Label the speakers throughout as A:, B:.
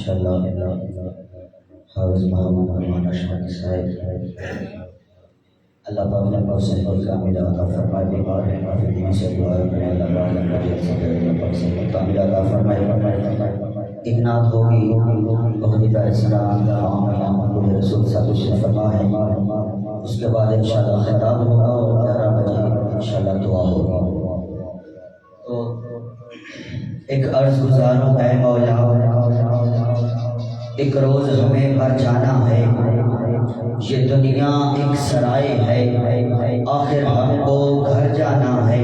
A: ماشاءاللہ حافظ محمد رحمان اشرف صاحب اللہ پاک نے بہت سے بہت کامل عطا فرمائے اور حافظ سے دعا کریں اللہ پاک نے بہت سے کامل عطا فرمائے ایک نعت ہوگی بہت کا اسلام محمد رسول صلی اللہ علیہ وسلم فرمائے اس کے بعد انشاءاللہ خطاب ہوگا اور 11 بجے انشاءاللہ دعا ہوگا. تو ایک عرض گزاروں اے مولا ایک روز ہمیں بھر جانا ہے یہ دنیا ایک سرائے ہے آخر ہم کو گھر جانا ہے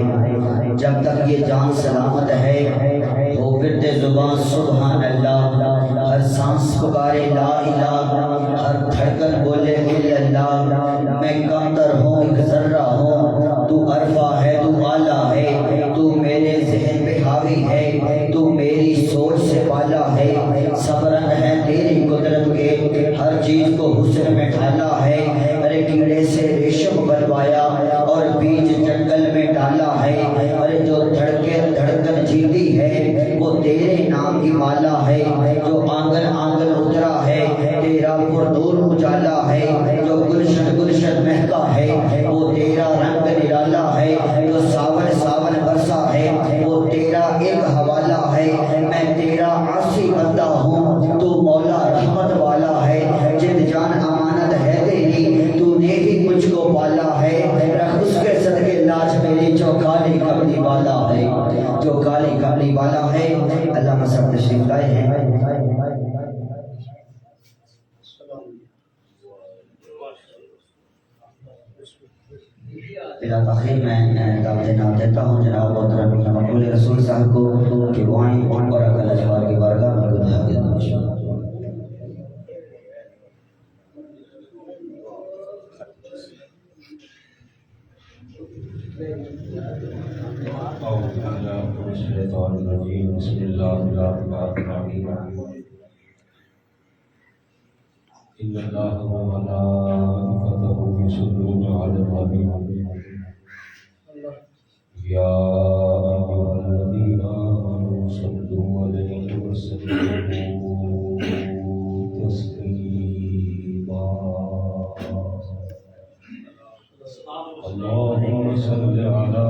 A: جب تک یہ جان سلامت ہے وہ ورد زبان سبحان اللہ ہر سانس پکارے لا الہ ہر دھڑکن بولے الا اللہ میں کمتر ہوں ایک ذرہ ہوں تو عرفہ ہے تو اعلیٰ ہے تو میرے ذہن پہ حاوی ہے تو میری سوچ سے بالا ہے صبرن ہے تیری قدرت کے ہر چیز کو حسن میں ڈھالا ہے ارے کیڑے سے ریشم بنوایا اور بیج جنگل میں ڈالا ہے ارے جو دھڑکن جیتی ہے وہ تیرے نام کی مالا ہے جو آنگن آنگن اترا ہے تیرا پر نور اجالا ہے جو گلشن گلشن مہکا ہے وہ تیرا رنگ نرالا ہے جو ساون ساون برسا ہے وہ تیرا ایک حوالہ ہے میں تیرا عاصی بندہ ہوں تو مولا رحمت والا ہے جن جان امانت ہے تیری تو نے ہی مجھ کو پالا ہے رکھ اس کے صدقے لاج میری جو کالی کملی والا ہے جو کالی کملی والا ہے. اللہ سب تشریف لائے ہیں. بلا تاخیر میں دعوت نام دیتا ہوں جناب محترم مقبول رسول صاحب کو کہ وہ آئیں اور اکل اجوار کی بارگاہ میں دعا کے دیں. بسم اللہ الرحمن الرحیم ان اللہ وملائکتہ یصلون علی النبی یا ایھا الذین آمنوا صلوا علیہ وسلموا تسلیما. اللهم صل علی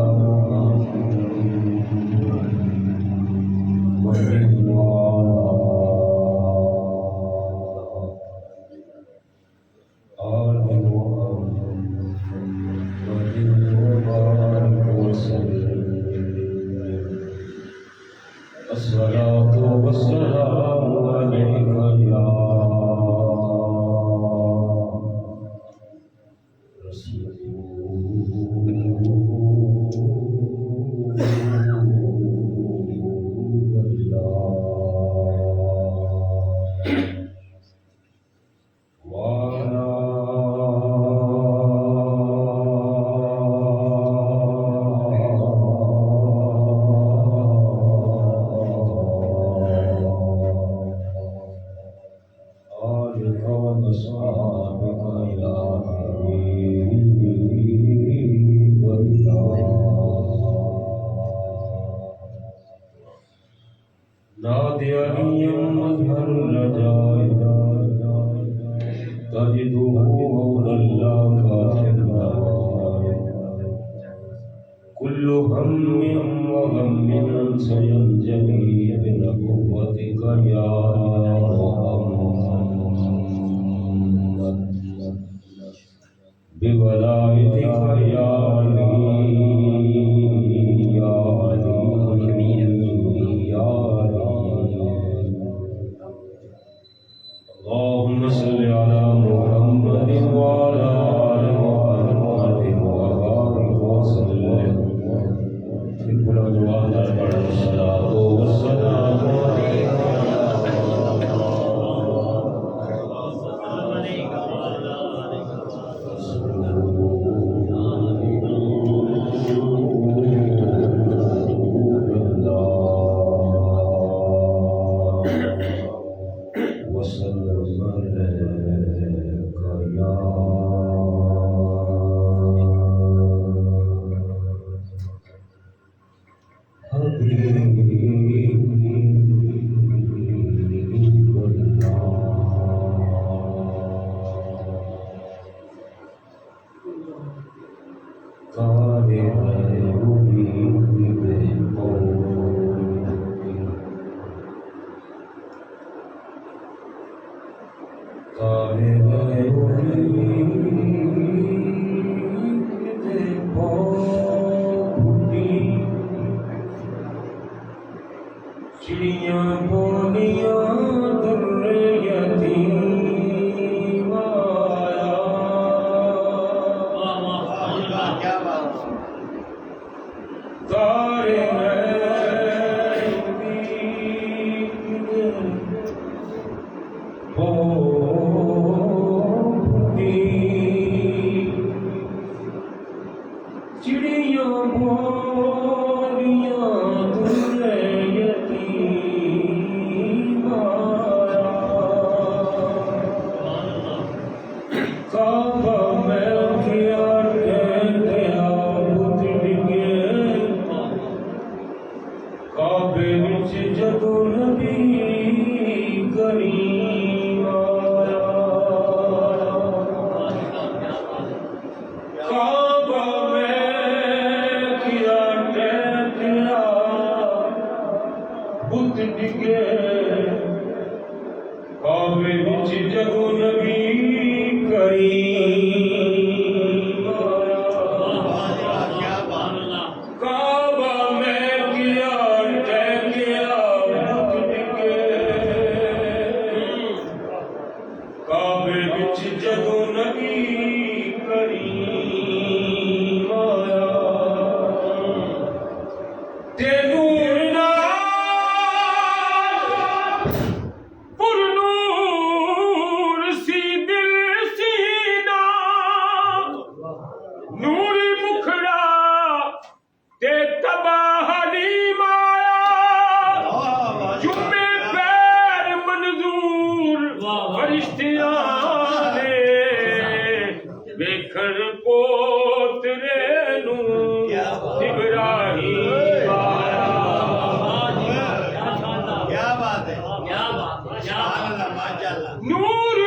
B: چڑیاں بولیاں در یتیم آیا تارے چڑیاں بولیاں در یتیم آیا کعبہ میں کیا ٹھہریا بت ڈگے کعبے وچ جدوں نبی کریم آیا کعبہ میں کیا ٹھہریا بت ڈگے کعبے وچ جدوں نبی کریم آیا کعبہ میں کیا ٹھہریا بت ڈگے کعبے وچ جدوں نبی کریم آیا تے نور نال پر نور سی دل سینا نوری مکھڑا تے تباہ حلیم آیا جمعے پیر منظور فرشتیاں نے ویکھن پوترے نوں ابراہیم آیا نور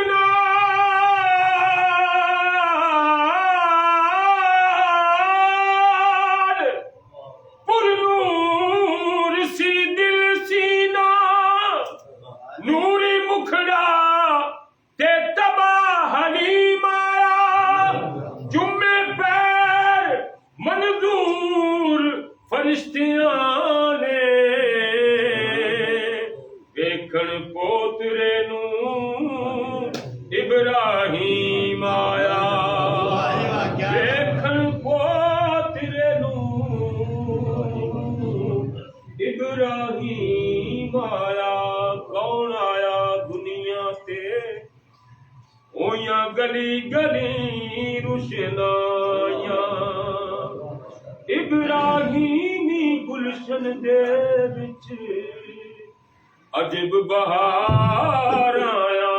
B: نال پر نور سی دل سینا نوری مکھڑا تے تباہ حلیم آیا جمعے پیر منظور فرشتیاں نے ویکھن پوترے نوں ابراہیم آیا ویکھن پوترے نوں ابراہیم آیا کون آیا دنیا تے ہویاں گلی گلی روشنائیاں ابراہیمی گلشن دے وچ عجب بہار آیا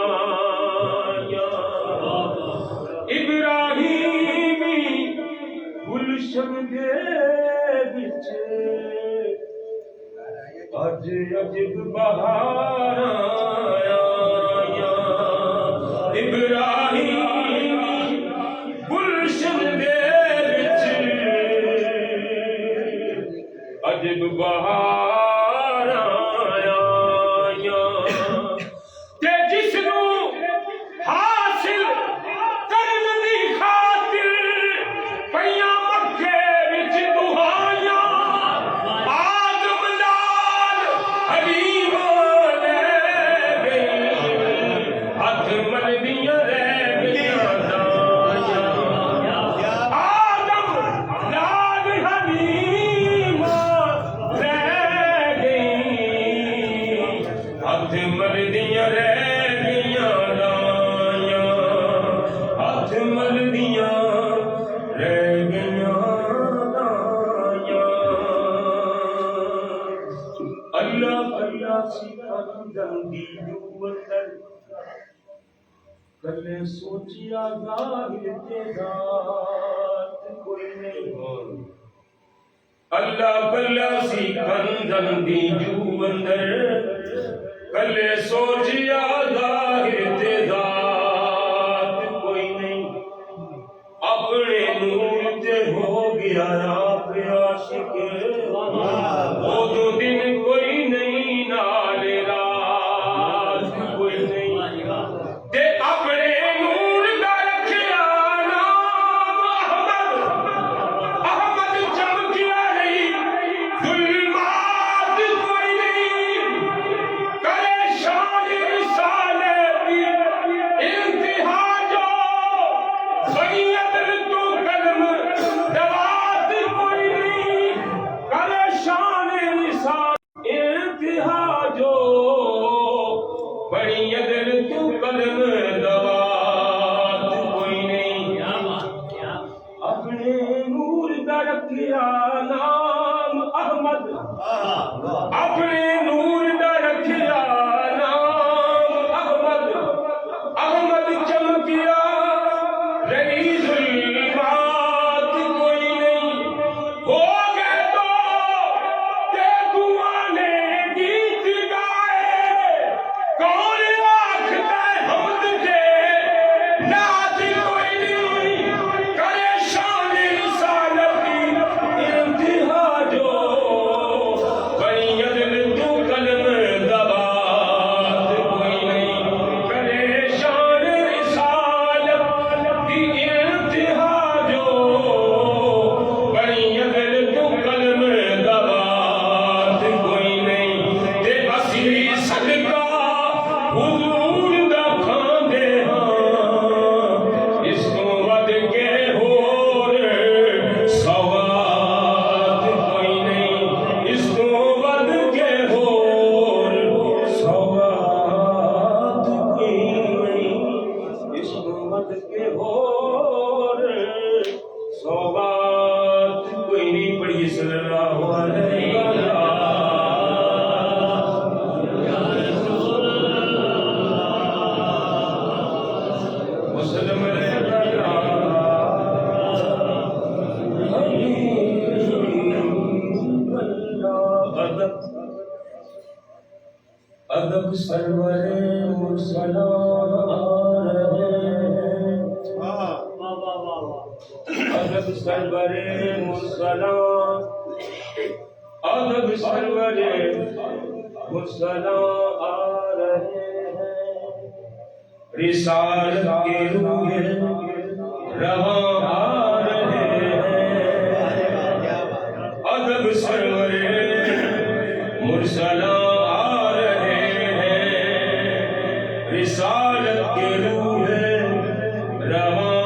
B: ابراہیمی گلشن دے وچ اج عجب بہار آیا ابراہیمی گلشن دے وچ عجب بہار آیا تے جس نوں حاصل کرن دی خاطر پیاں مکے وچ دعائیاں آدم نال حلیم لے گئی ہتھ ملدیاں رہ گئیاں دائیاں آدم نال حلیم رہ گئی ہتھ ملدیاں رہ گئیاں دائیاں ہتھ ملدیاں رہ گئیاں دائیاں اللہ اللہ سکندر دی جو اندر کلے سوچیا ظاہر تے ذات کوئی نہیں اللہ بلا سکندر دی جو اندر کلے سوچیا ظاہر تے ذات کوئی نہیں اپنے نور آیا عاشق وہ جو دن کوئی نہیں نال رات کوئی نہیں تے اپنے نور دا رکھیا نام احمد چمکیا نہیں ظلمات کوئی نہیں کرے شان رسالت کی انتہا جو سید تو قلم دوات کوئی نہیں کرے شان رسالت انتہا جو بڑی ادل تو قلم دوات کوئی نہیں اپنے نور دا رکھیا نام احمد اپنے نور دا رکھیا نام احمد احمد چمکیا رہی ظلمات کوئی نہیں ہو گئے تو تے گوانے گیت گائے کون آکھتا ہے حمد کے نعت کوئی نہیں کرے شان رسالت کی انتہا جو بڑی عدل تو قلم دوات کوئی نہیں کرے شان رسالت کی انتہا جو بڑی عدل تو قلم دوات کوئی نہیں تے اسی صدقہ حضور دا کھاندے ہاں اس تو ود کے ہور سوات کوئی نہیں اس تو ود کے ہور سوات کوئی نہیں اس تو ود کے ہور سوات کوئی نہیں پڑھیے صلی اللہ علیہ وسلم وسلم ادب سرور مرسلان آ رہے ہیں ادب سرور مرسلان ادب سرور مرسلان آ رہے ہیں رسالت کے روح رواں آ رہے ہیں ادب سرور مرسلان آ رہے ہیں رسالت کے روح رواں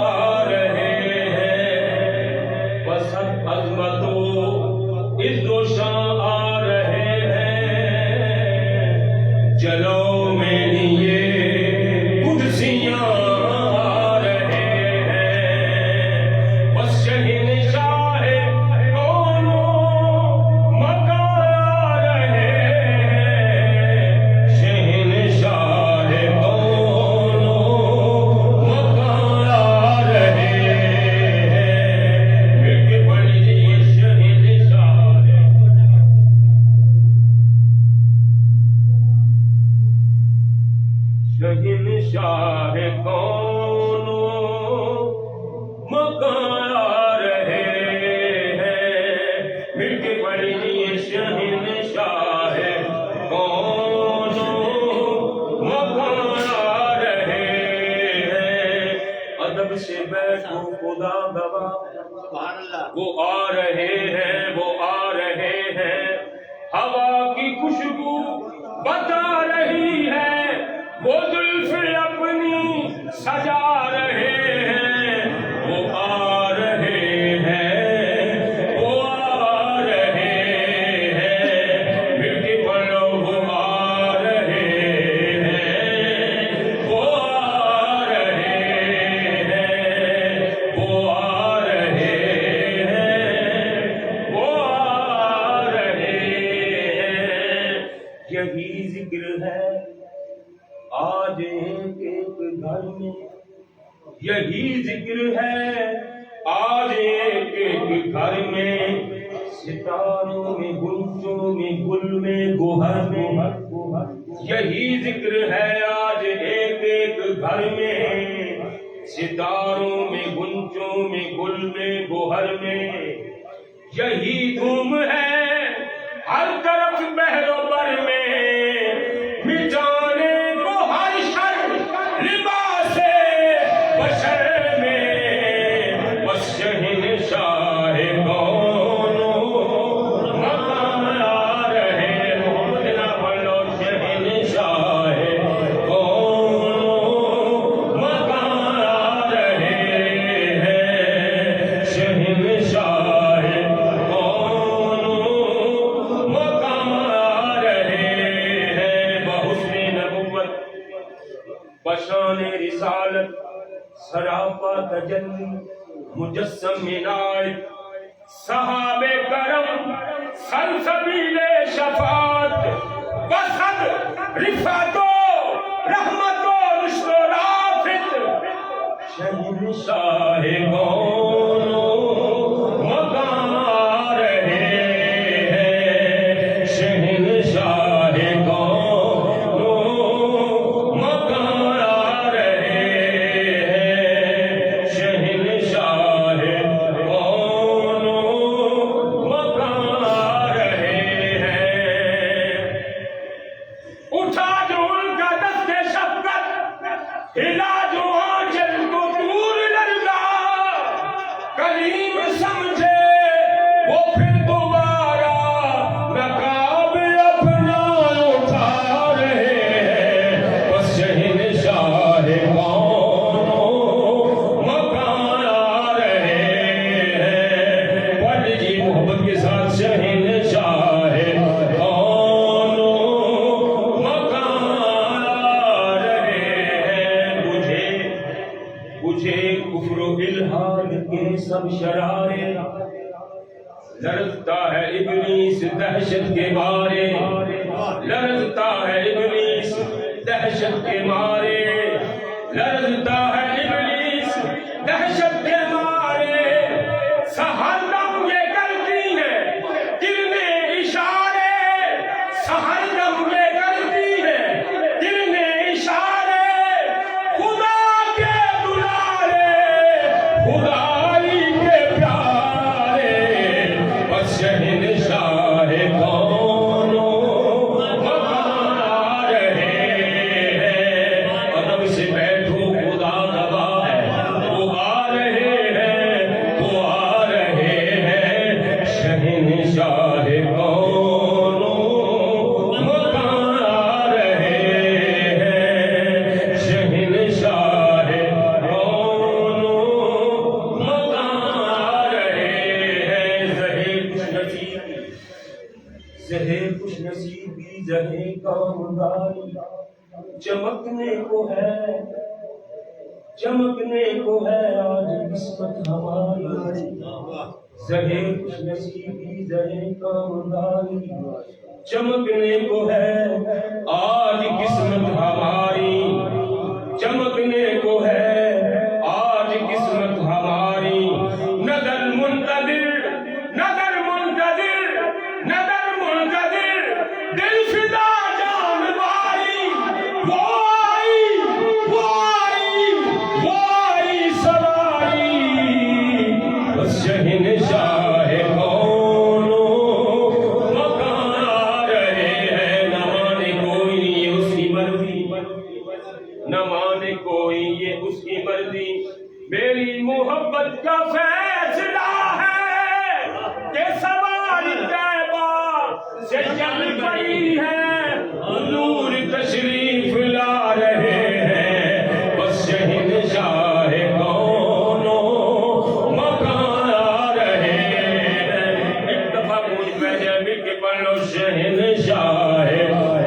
B: آ رہے ہیں وسط عظمت و عز و شان آ رہے ہیں جلو میں لیے قدسیاں آ رہے ہیں بس شہنشاہ کونوں مکان آ رہے ہیں شہنشاہ کونوں مکان آ رہے ہیں مل کے پڑھیے شہنشاہ شہنشاہ کونوں مکان آ رہے ہیں مل کے پڑھیے شہنشاہ کونوں مکان آ رہے ہیں ادب سے بیٹھو خدا گواہ وہ آ رہے ہیں وہ آ رہے ہیں ہوا کی خوشبو بتا رہی ہے وہ زلف اپنی سجا رہے ہیں وہ آ رہے ہیں وہ آ رہے ہیں مل کے پڑھو وہ آ رہے ہیں وہ آ رہے ہیں وہ آ رہے ہیں وہ آ رہے ہیں یہی ذکر ہے آج ایک گھر میں یہی ذکر ہے آج ایک گھر میں ستاروں میں گنجوں میں گل میں گوہر میں یہی ذکر ہے آج ایک گھر میں ستاروں میں گنجوں میں گل میں گوہر میں یہی دھوم ہے ہر طرف بحر و بر میں مٹانے کو ہر شر لباس بشر میں بس شہنشاہ کونوں مقام آ رہے محمد نہ بولو شہنشاہ کونوں مقام آ رہے ہیں شہنشاہ کونوں مقام آ رہے ہیں بحسن نبوت بشان رسالت سراپا تجلی مجسم عنایت صحابہ کرم سلسبیل شفاعت وسط رفعت و رحمت و رشد و رافت شہنشاہ کونوں مقام آ رہے ہیں شہنشاہ کونوں مقام آ رہے ہیں شہنشاہ کونوں مقام آ رہے ہیں اٹھا جو ان کا دست شفقت ہلا جو آنچل کو دور لرزا کلیم سمجھے وہ پھر دوبارہ نقاب اپنا اٹھا رہے ہیں بس شہنشاہ کونوں مقام آ رہے ہیں پڑھ لیجیے محبت کے ساتھ شہنشاہ کونوں مقام آ رہے ہیں بجھے کفر و الحاد کے سب شرارے لرزتا ہے ابلیس دہشت کے مارے لرزتا ہے ابلیس دہشت کے مارے لرزتا ہے ابلیس دہشت کے مارے سحر دم یہ کرتی ہے گرنے اشارے سحر دم یہ کرتی ہے گرنے اشارے خدا کے دلارے خدائی کے پیارے بس شہنشاہ کونوں مقام آ رہے ہیں ادب سے بیٹھو خدا نوا ہے وہ آ رہے ہیں وہ آ رہے ہیں شہنشاہ کونوں مقام آ رہے ہیں شہنشاہ کونوں مقام آ رہے ہیں زہر خوش نصیبی زہر کامداری چمکنے کو ہے آج قسمت ہماری زہر خوش نصیبی زہر کامداری چمکنے کو ہے آج قسمت ہماری چمکنے کو ہے آج قسمت ہماری نظر منتظر نظر منتظر نظر منتظر دل فدا جان والی وہ آئی سواری بس شہنشاہ کونوں مقام آ رہے ہیں نہ مانے کوئی یہ اس کی مرضی نہ مانے کوئی یہ اس کی مرضی میری محبت کا فیصلہ ہے کہ سواری طیبہ سے چل پڑی ہے حضور تشریف لا رہے ہیں بس شہنشاہ کونوں مقام آ رہے ہیں ایک دفعہ مجھ پہ جب کہ پڑھ لو شہنشاہ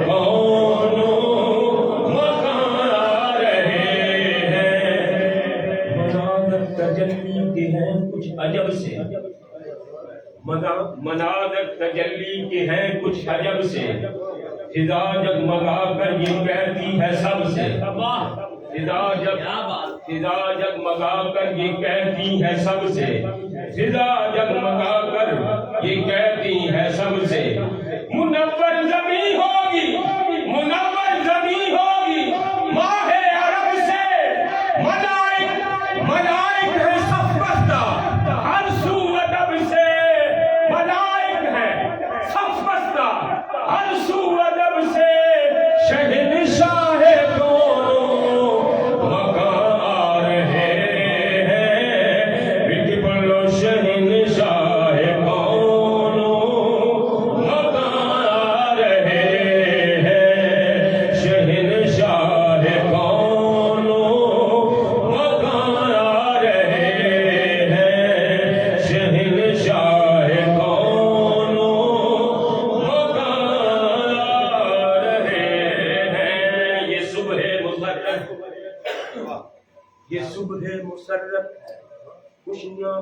B: کونوں مقام آ رہے ہیں مناظر تجلی کے ہیں کچھ عجب سے مناظر تجلی کے ہیں کچھ عجب سے فضا جگمگا کر یہ کہتی ہے سب سے فضا جگمگا کر یہ کہتی ہے سب سے فضا جگمگا کر یہ کہتی ہے سب سے منور زمین ہوگی منور زمین ہوگی ماہ عرب سے ملائک ہے سب بستہ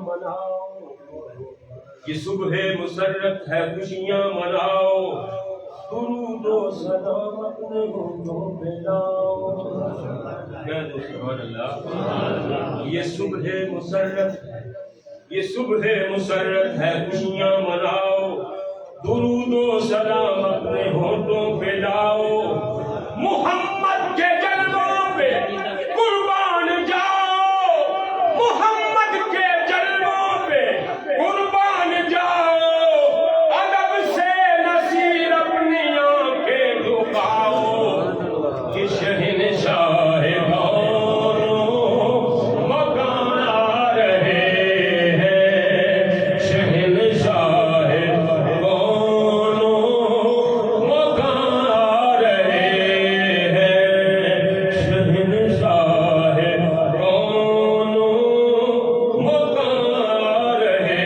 B: مناؤ، یہ صبح مسرت ہے خوشیاں مناؤ، درود و سلام اپنے ہونٹوں پہ لاؤ۔ سبحان اللہ۔ یہ صبح مسرت، یہ صبح مسرت ہے خوشیاں مناؤ، درود و سلام اپنے ہونٹوں پہ لاؤ، محمد کے جلووں پہ قربان جاؤ، محمد کے جلووں پہ قربان جاؤ، ادب سے نصیر اپنی آنکھیں جھکاؤ، کہ شہنشاہ مکان آ رہے ہیں، شہنشاہ مکان آ رہے ہیں، شہنشاہ مکان آ رہے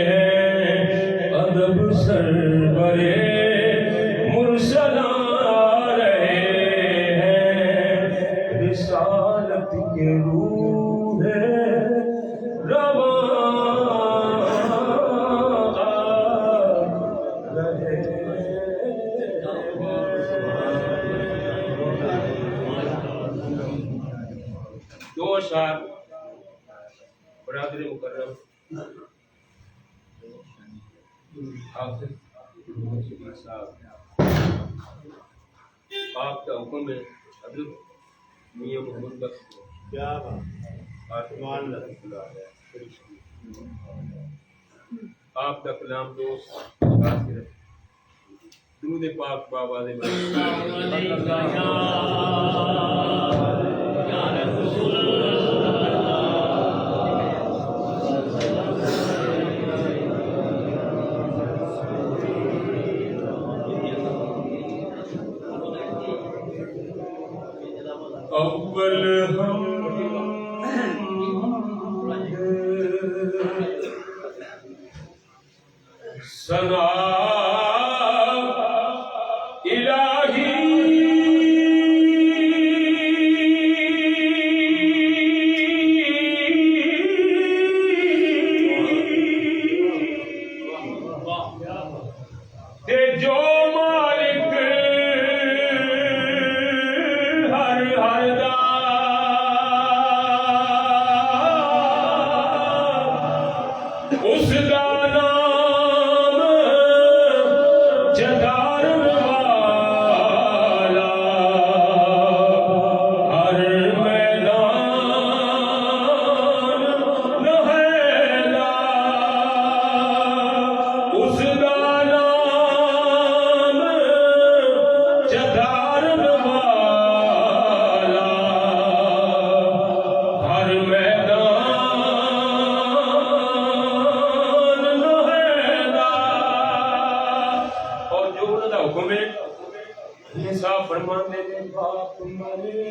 B: ہیں، ادب سرورے مرسلاں آ رہے ہیں، رسالت کے روح رواں آ رہے ہیں۔ دو اشعار برادر مکرم حافظ صاحب، آپ کا حکم ہے حضرت میاں محمد بخش
C: کیا بات
B: آسمان آپ کا کلام دوست درود پاک بابا دے اول ہم ثنا تے جو مالک ہر ہر دا اس دا نام جدار والا، ہر میدان نہیلا، اس دا نام جدار والا، ہر میدان نہیلا، اور جو انہوں دا حکم ہے حساب فرمانے دے باپ مرے،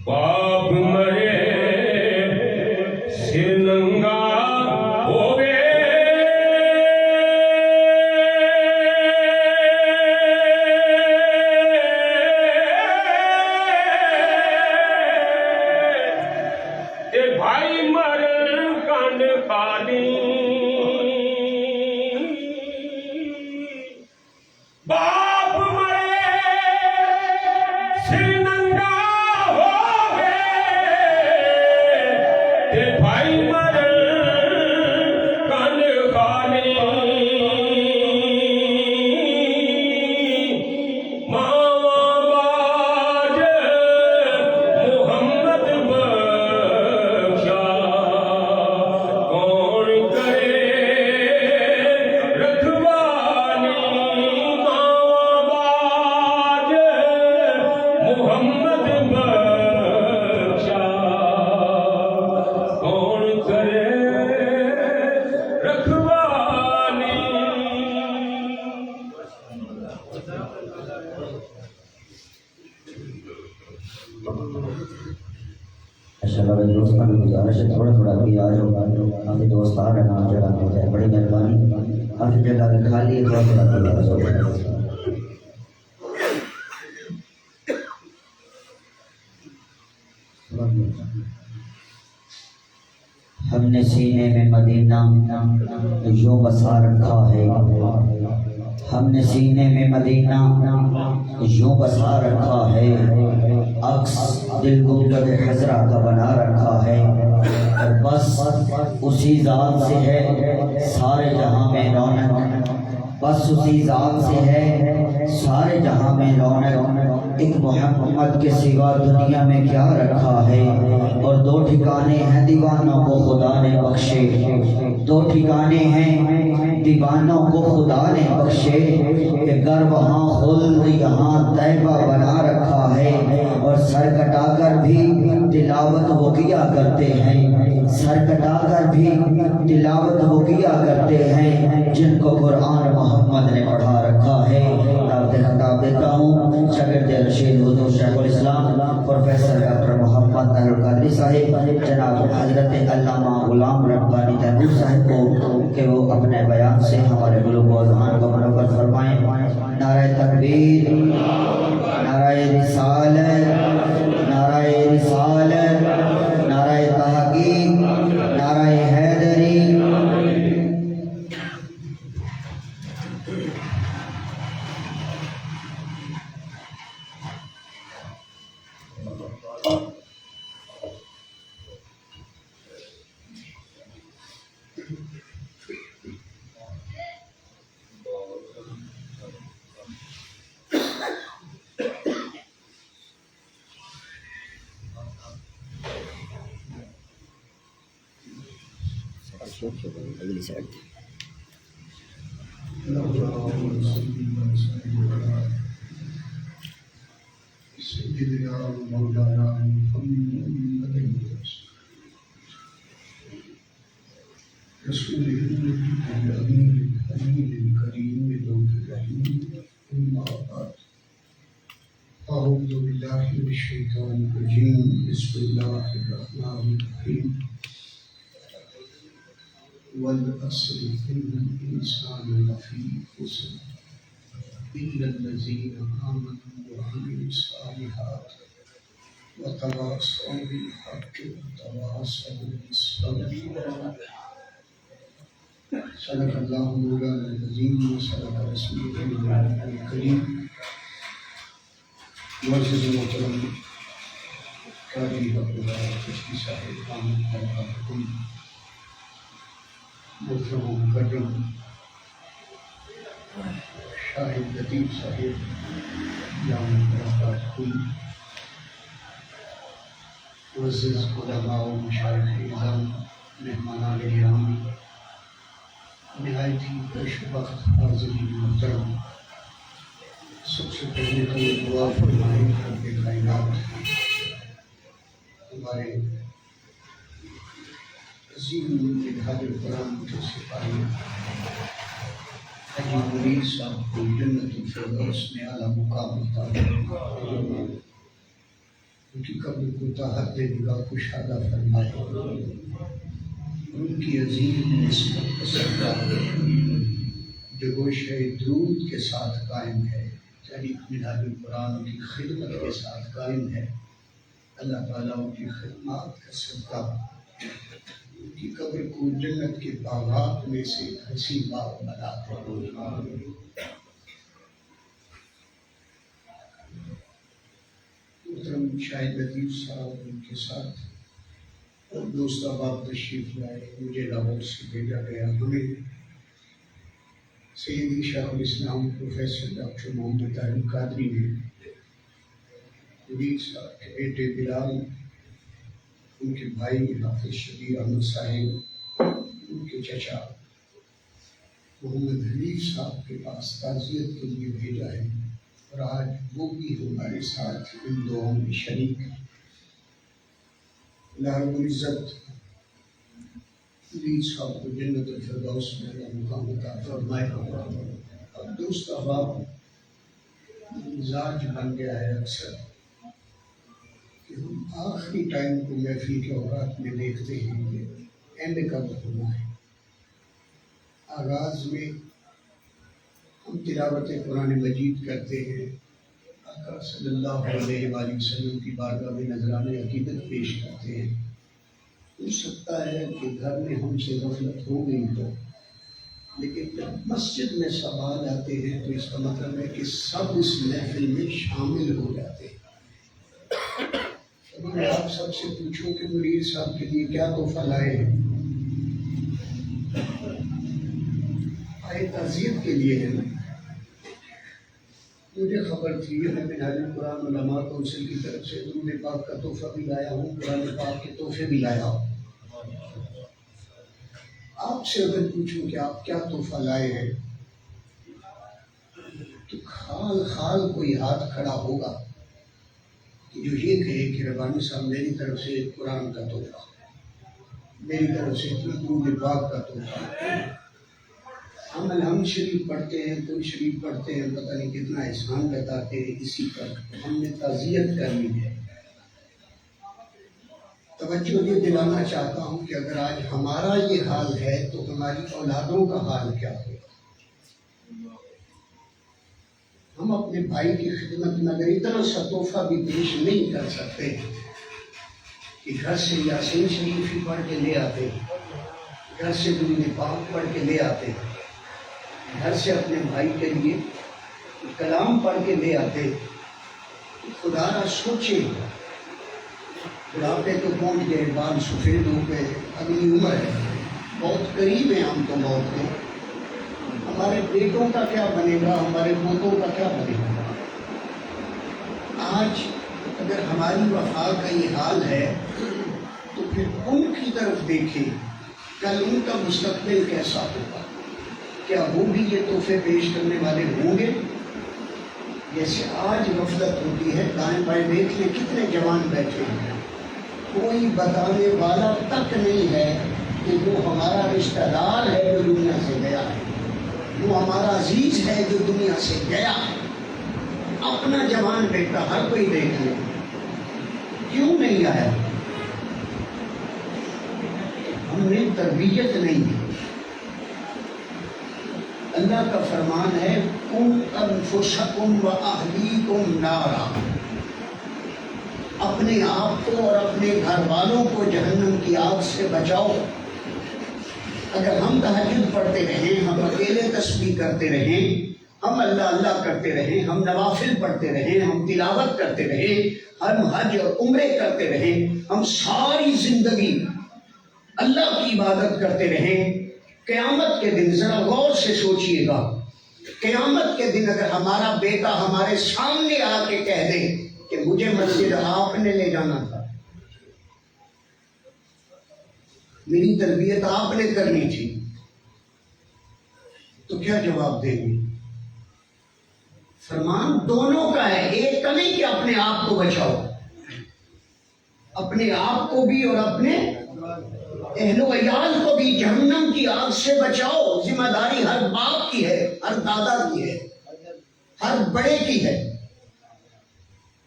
B: باپ مرے سر ننگا ہوئے، تے بھائی مر کنڈ خالی، باپ مرے سر ننگا ہوئے، تے بھائی مر کنڈ خالی، ماواں باج محمد بخشا، کون کرے رکھوانی، ماواں باج محمد بخشا، کون کرے رکھوانی۔
A: ماشاءاللہ میرے دوستوں کی گزارش ہے تھوڑا تھوڑا بھی آ جاؤ، کافی دوست آ رہے ہیں آپ جگہ ہوتا ہے، بڑی مہربانی، کافی جگہ اگر خالی ہے تھوڑا تھوڑا بھی آ جاؤ۔ ہم نے سینے میں مدینہ یوں بسا رکھا ہے، ہم نے سینے میں مدینہ یوں بسا رکھا ہے، عکس دل گنبد خضرا کا بنا رکھا ہے، اور بس اسی ذات سے ہے سارے جہاں میں رونق، بس اسی ذات سے ہے سارے جہاں میں رونق، ایک محمد کے سوا دنیا میں کیا رکھا ہے، اور دو ٹھکانے ہیں دیوانوں کو خدا نے بخشے، دو ٹھکانے ہیں دیوانوں کو خدا نے بخشے، کہ گر وہاں خلد یہاں طیبہ بنا رکھا ہے، اور سر کٹا کر بھی تلاوت وہ کیا کرتے ہیں، سر کٹا کر بھی تلاوت وہ کیا کرتے ہیں جن کو قرآن محمد نے پڑھا رکھا ہے۔ خطاب دیتا ہوں شاگرد رشید حضور شیخ الاسلام پروفیسر ڈاکٹر محمد طاہر القادری صاحب جناب حضرت علامہ غلام ربانی تیمور صاحب کو کہ وہ اپنے بیان سے ہمارے قلوب و اذہان کو منور فرمائیں۔ نعرہ تکبیر، نعرہ رسالت، نعرہ رسالت، نعرہ تحقیق، نعرہ حیدری۔ اگلی سائڈ
C: سيدنا مولانا محمد رسول الأمين الحليم الكريم ذو الرحيم، أما بعد، أعوذ بالله من الشيطان الرجيم، بسم الله الرحمن الرحيم، والعصر إن الإنسان لفي خسر إلا الذين آمنوا وعملوا الصالحات وتواصوا بالحق وتواصوا بالصبر۔ صدق الله مولانا العظيم وصدق رسوله النبي الكريم۔ معزز محترم قاری عبداللہ چشتی صاحب آمد برکاتکم، محترم و مکرم شاہد لطیف صاحب جامع برکاتکم، معزز علماء و مشایخ اعظام، مہمانان گرامی، نہایت ہی خوشبخت حاضرین محترم، سب سے پہلے تو دعا فرمائیں رب کائنات ہمارے عظیم اتحاد قرآن کے سپاہی حاجی مرید صاحب کو جنت الفردوس میں اعلیٰ مقام عطا فرمائے، ان کی قبر کو طاعت نگاہ کشادہ فرمائے، ان کی عظیم نسبت پسند جو گوشہ درود کے ساتھ قائم ہے، یعنی منہاج القرآن کی خدمت کے ساتھ قائم ہے، اللہ تعالیٰ ان کی خدمات کا صدقہ ان کی قبر کو جنت کے باغات میں سے ایک حسین باغ بنا دے۔ محترم شاہد لطیف صاحب ان کے ساتھ اور دوست احباب تشریف لائے، مجھے لاہور سے بھیجا گیا، ہمیں سیدی شیخ الاسلام پروفیسر ڈاکٹر محمد طاہر القادری نے مرید صاحب کے بیٹے بلال، ان کے بھائی حافظ شبیر احمد صاحب، ان کے چچا محمد حنیف صاحب کے پاس تعزیت کے لیے بھیجا ہے، اور آج وہ بھی ہمارے ساتھ ان دعاؤں میں شریک ہیں۔ اللہ رب العزت مرید صاحب کو جنت الفردوس میں اعلیٰ مقام عطا فرمائے۔ اب دوست احباب، مزاج بن گیا ہے اکثر کہ ہم آخری ٹائم کو محفل کے اوقات میں دیکھتے ہیں کہ اینڈ کب ہونا ہے۔ آغاز میں ہم تلاوت قرآن مجید کرتے ہیں، آقا صلی اللہ علیہ وآلہ وسلم کی بارگاہ میں نذرانہ عقیدت پیش کرتے ہیں، ہو سکتا ہے کہ گھر میں ہم سے غفلت ہو گئی ہو، لیکن جب مسجد میں سب آ جاتے ہیں تو اس کا مطلب ہے کہ سب اس محفل میں شامل ہو جاتے ہیں۔ ابھی میں آپ سب سے پوچھوں کہ مرید صاحب کے لیے کیا تحفہ لائے ہیں؟ آئے تعزیت کے لیے ہے نا؟ مجھے خبر تھی، میں منہاج القرآن علماء کونسل کی طرف سے درود پاک کا تحفہ بھی لایا ہوں، قرآن پاک کے تحفے بھی لایا ہوں۔ آپ سے اگر پوچھوں کہ آپ کیا تحفہ لائے ہیں تو خال خال کوئی ہاتھ کھڑا ہوگا کہ جو یہ کہے کہ ربانی صاحب میری طرف سے قرآن کا تحفہ، میری طرف سے درود پاک کا تحفہ۔ ہم الحمد شریف پڑھتے ہیں، کوئی شریف پڑھتے ہیں، پتہ نہیں کتنا احسان بتاتے ہیں، اسی پر ہم نے تعزیت کرنی ہے۔ توجہ یہ دلانا چاہتا ہوں کہ اگر آج ہمارا یہ حال ہے تو ہماری اولادوں کا حال کیا ہوگا۔ ہم اپنے بھائی کی خدمت میں اگر اتنا سا تحفہ بھی پیش نہیں کر سکتے کہ گھر سے یاسین شریف ہی پڑھ کے لے آتے، گھر سے درود پاک پڑھ کے لے آتے، گھر سے اپنے بھائی کے لیے کلام پڑھ کے لے آتے، خدا نہ سوچے بڑھاپے تو پہنچ گئے، بال سفید ہو گئے، اگلی عمر ہے، بہت قریب ہیں ہم تو موت میں، ہمارے بیٹوں کا کیا بنے گا، ہمارے پوتوں کا کیا بنے گا۔ آج اگر ہماری وفا کا یہ حال ہے تو پھر ان کی طرف دیکھیں، کل ان کا مستقبل کیسا ہوگا، کیا وہ بھی یہ تحفے پیش کرنے والے ہوں گے؟ جیسے آج غفلت ہوتی ہے، دائیں بائیں دیکھ لیں کتنے جوان بیٹھے ہیں، کوئی بتانے والا تک نہیں ہے کہ وہ ہمارا رشتہ دار ہے جو دنیا سے گیا ہے، وہ ہمارا عزیز ہے جو دنیا سے گیا ہے۔ اپنا جوان بیٹا ہر کوئی دیکھ لے، کیوں نہیں آیا؟ ہم نے تربیت نہیں دی۔ اللہ کا فرمان ہے قُوْ أَنفُسَكُمْ وَأَهْلِيكُمْ نَارًا، اپنے آپ کو اور اپنے گھر والوں کو جہنم کی آگ سے بچاؤ۔ اگر ہم تہجد پڑھتے رہیں، ہم اکیلے تسبیح کرتے رہیں، ہم اللہ اللہ کرتے رہیں، ہم نوافل پڑھتے رہیں، ہم تلاوت کرتے رہیں، ہم حج اور عمرے کرتے رہیں، ہم ساری زندگی اللہ کی عبادت کرتے رہیں، قیامت کے دن ذرا غور سے سوچئے گا، قیامت کے دن اگر ہمارا بیٹا ہمارے سامنے آ کے کہہ دے کہ مجھے مسجد آپ نے لے جانا تھا، میری تربیت آپ نے کرنی تھی، تو کیا جواب دیں گے؟ فرمان دونوں کا ہے، ایک کا نہیں کہ اپنے آپ کو بچاؤ، اپنے آپ کو بھی اور اپنے اہل و عیال کو بھی جہنم کی آگ سے بچاؤ۔ ذمہ داری ہر باپ کی ہے، ہر دادا کی ہے، ہر بڑے کی ہے۔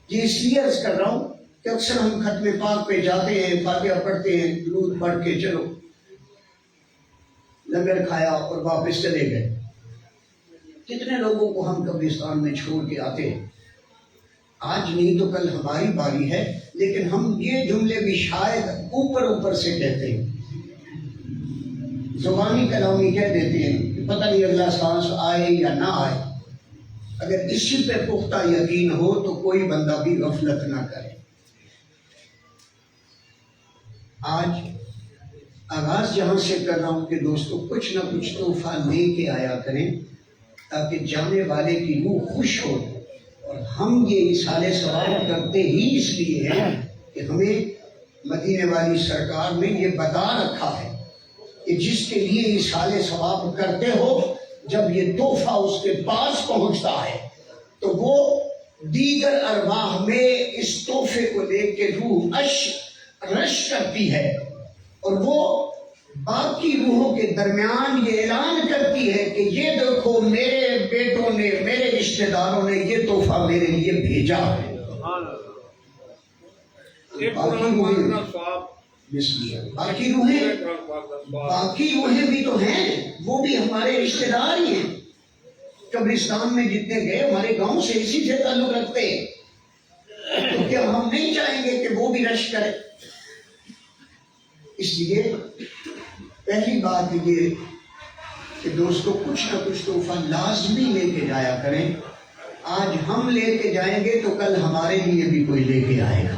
C: یہ اس لیے عرض کر رہا ہوں کہ اکثر ہم ختم پاک پہ جاتے ہیں، فاتحہ پڑھتے ہیں، درود پڑھ کے چلو لنگر کھایا اور واپس چلے گئے۔ کتنے لوگوں کو ہم قبرستان میں چھوڑ کے آتے ہیں، آج نہیں تو کل ہماری باری ہے، لیکن ہم یہ جملے بھی شاید اوپر اوپر سے کہتے ہیں، زبانی کلامی کہہ دیتے ہیں کہ پتہ نہیں اگلا سانس آئے یا نہ آئے۔ اگر اسی پہ پختہ یقین ہو تو کوئی بندہ بھی غفلت نہ کرے۔ آج آغاز جہاں سے کر رہا ہوں کہ دوستو کچھ نہ کچھ تحفہ لے کے آیا کریں تاکہ جانے والے کی روح خوش ہو، اور ہم یہ اصالِ ثواب کرتے ہی اس لیے ہیں کہ ہمیں مدینے والی سرکار نے یہ بتا رکھا ہے کہ جس کے لیے اصالِ ثواب کرتے ہو، جب یہ تحفہ اس کے پاس پہنچتا ہے تو وہ دیگر ارواح میں اس تحفے کو لے کے روح رش کرتی ہے، اور وہ باقی روحوں کے درمیان یہ اعلان کرتی ہے کہ یہ دیکھو میرے بیٹوں نے، میرے رشتہ داروں نے یہ تحفہ میرے لیے بھیجا ہے۔ باقی روحیں بھی تو ہیں، وہ بھی ہمارے رشتہ دار ہی ہیں۔ قبرستان میں جتنے گئے ہمارے گاؤں سے اسی سے تعلق رکھتے ہیں، تو کیا ہم نہیں چاہیں گے کہ وہ بھی رش کرے؟ اس لیے پہلی بات یہ کہ دوستو کچھ نہ کچھ تحفہ لازمی لے کے جایا کریں. آج ہم لے کے جائیں گے تو کل ہمارے لیے بھی کوئی لے کے آئے گا.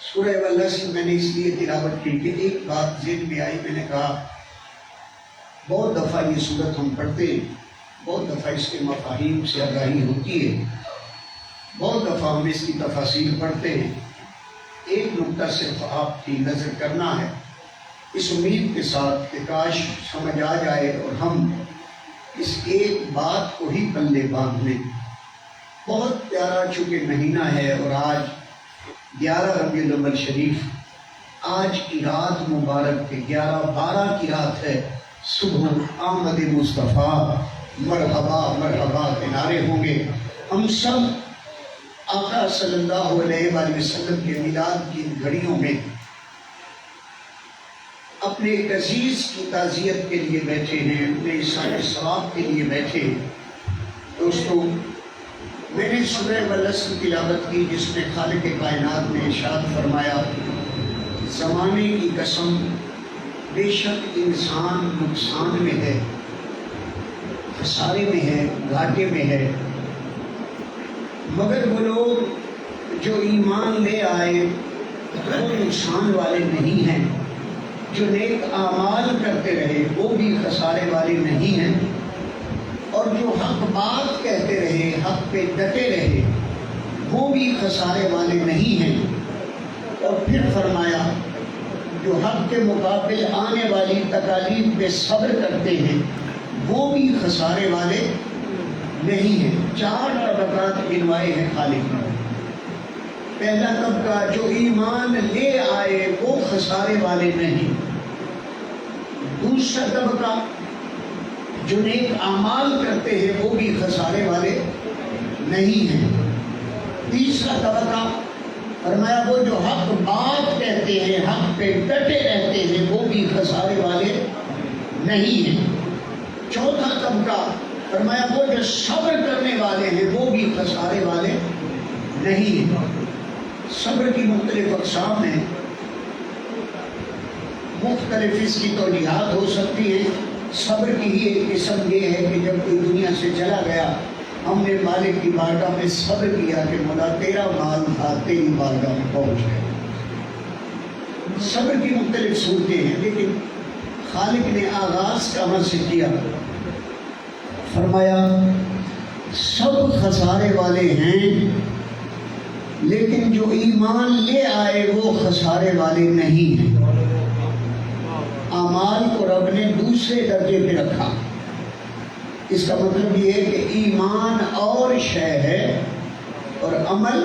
C: سورہ والعصر میں نے اس لیے تلاوت کی کہ ایک بات ذہن میں آئی. میں نے کہا بہت دفعہ یہ سورت ہم پڑھتے ہیں، بہت دفعہ اس کے مفاہیم سے آگاہی ہوتی ہے، بہت دفعہ ہم اس کی تفاصیل پڑھتے ہیں. ایک نقطہ صرف آپ کی نظر کرنا ہے اس امید کے ساتھ کہ کاش سمجھ آ جائے اور ہم اس ایک بات کو ہی پلے باندھ لیں. بہت پیارا چونکہ مہینہ ہے اور آج 11 ربیع الاول شریف، آج کی رات مبارک کے 11-12 کی رات ہے. صبح آمد مصطفیٰ مرحبا مرحبا کے نعرے ہوں گے. ہم سب آقا صلی اللہ علیہ وآلہ وسلم کے میلاد کی گھڑیوں میں اپنے ایک عزیز کی تعزیت کے لیے بیٹھے ہیں، اپنے احسان ثواب کے لیے بیٹھے. دوستو میں نے سورہ والعصر تلاوت کی جس میں خالق کائنات نے ارشاد فرمایا زمانے کی قسم بے شک انسان نقصان میں ہے، خسارے میں ہے، گھاٹے میں ہے، مگر وہ لوگ جو ایمان لے آئے وہ نقصان والے نہیں ہیں. جو نیک اعمال کرتے رہے وہ بھی خسارے والے نہیں ہیں، اور جو حق بات کہتے رہے، حق پہ ڈٹے رہے، وہ بھی خسارے والے نہیں ہیں. اور پھر فرمایا جو حق کے مقابل آنے والی تکالیف پہ صبر کرتے ہیں وہ بھی خسارے والے نہیں ہیں. 4 طبقات گنوائے ہیں خالق نے. پہلا طبقہ جو ایمان لے آئے وہ خسارے والے نہیں. دوسرا طبقہ جو نیک اعمال کرتے ہیں وہ بھی خسارے والے نہیں ہیں. تیسرا طبقہ فرمایا وہ جو حق بات کہتے ہیں، حق پہ ڈٹے رہتے ہیں، وہ بھی خسارے والے نہیں ہیں. چوتھا طبقہ فرمایا وہ جو صبر کرنے والے ہیں وہ بھی خسارے والے نہیں ہیں. صبر کی مختلف اقسام ہیں، مختلف اس کی توجیہات ہو سکتی ہیں. صبر کی ہی ایک قسم یہ ہے کہ جب کوئی دنیا سے چلا گیا ہم نے مالک کی بارگاہ میں صبر کیا کہ مولا تیرا مال تھا، تیری بارگاہ میں پہنچ گئے. صبر کی مختلف صورتیں ہیں، لیکن خالق نے آغاز کہاں سے کیا؟ فرمایا سب خسارے والے ہیں لیکن جو ایمان لے آئے وہ خسارے والے نہیں ہیں. اعمال کو رب نے دوسرے درجے پہ رکھا. اس کا مطلب یہ ہے کہ ایمان اور شے ہے اور عمل.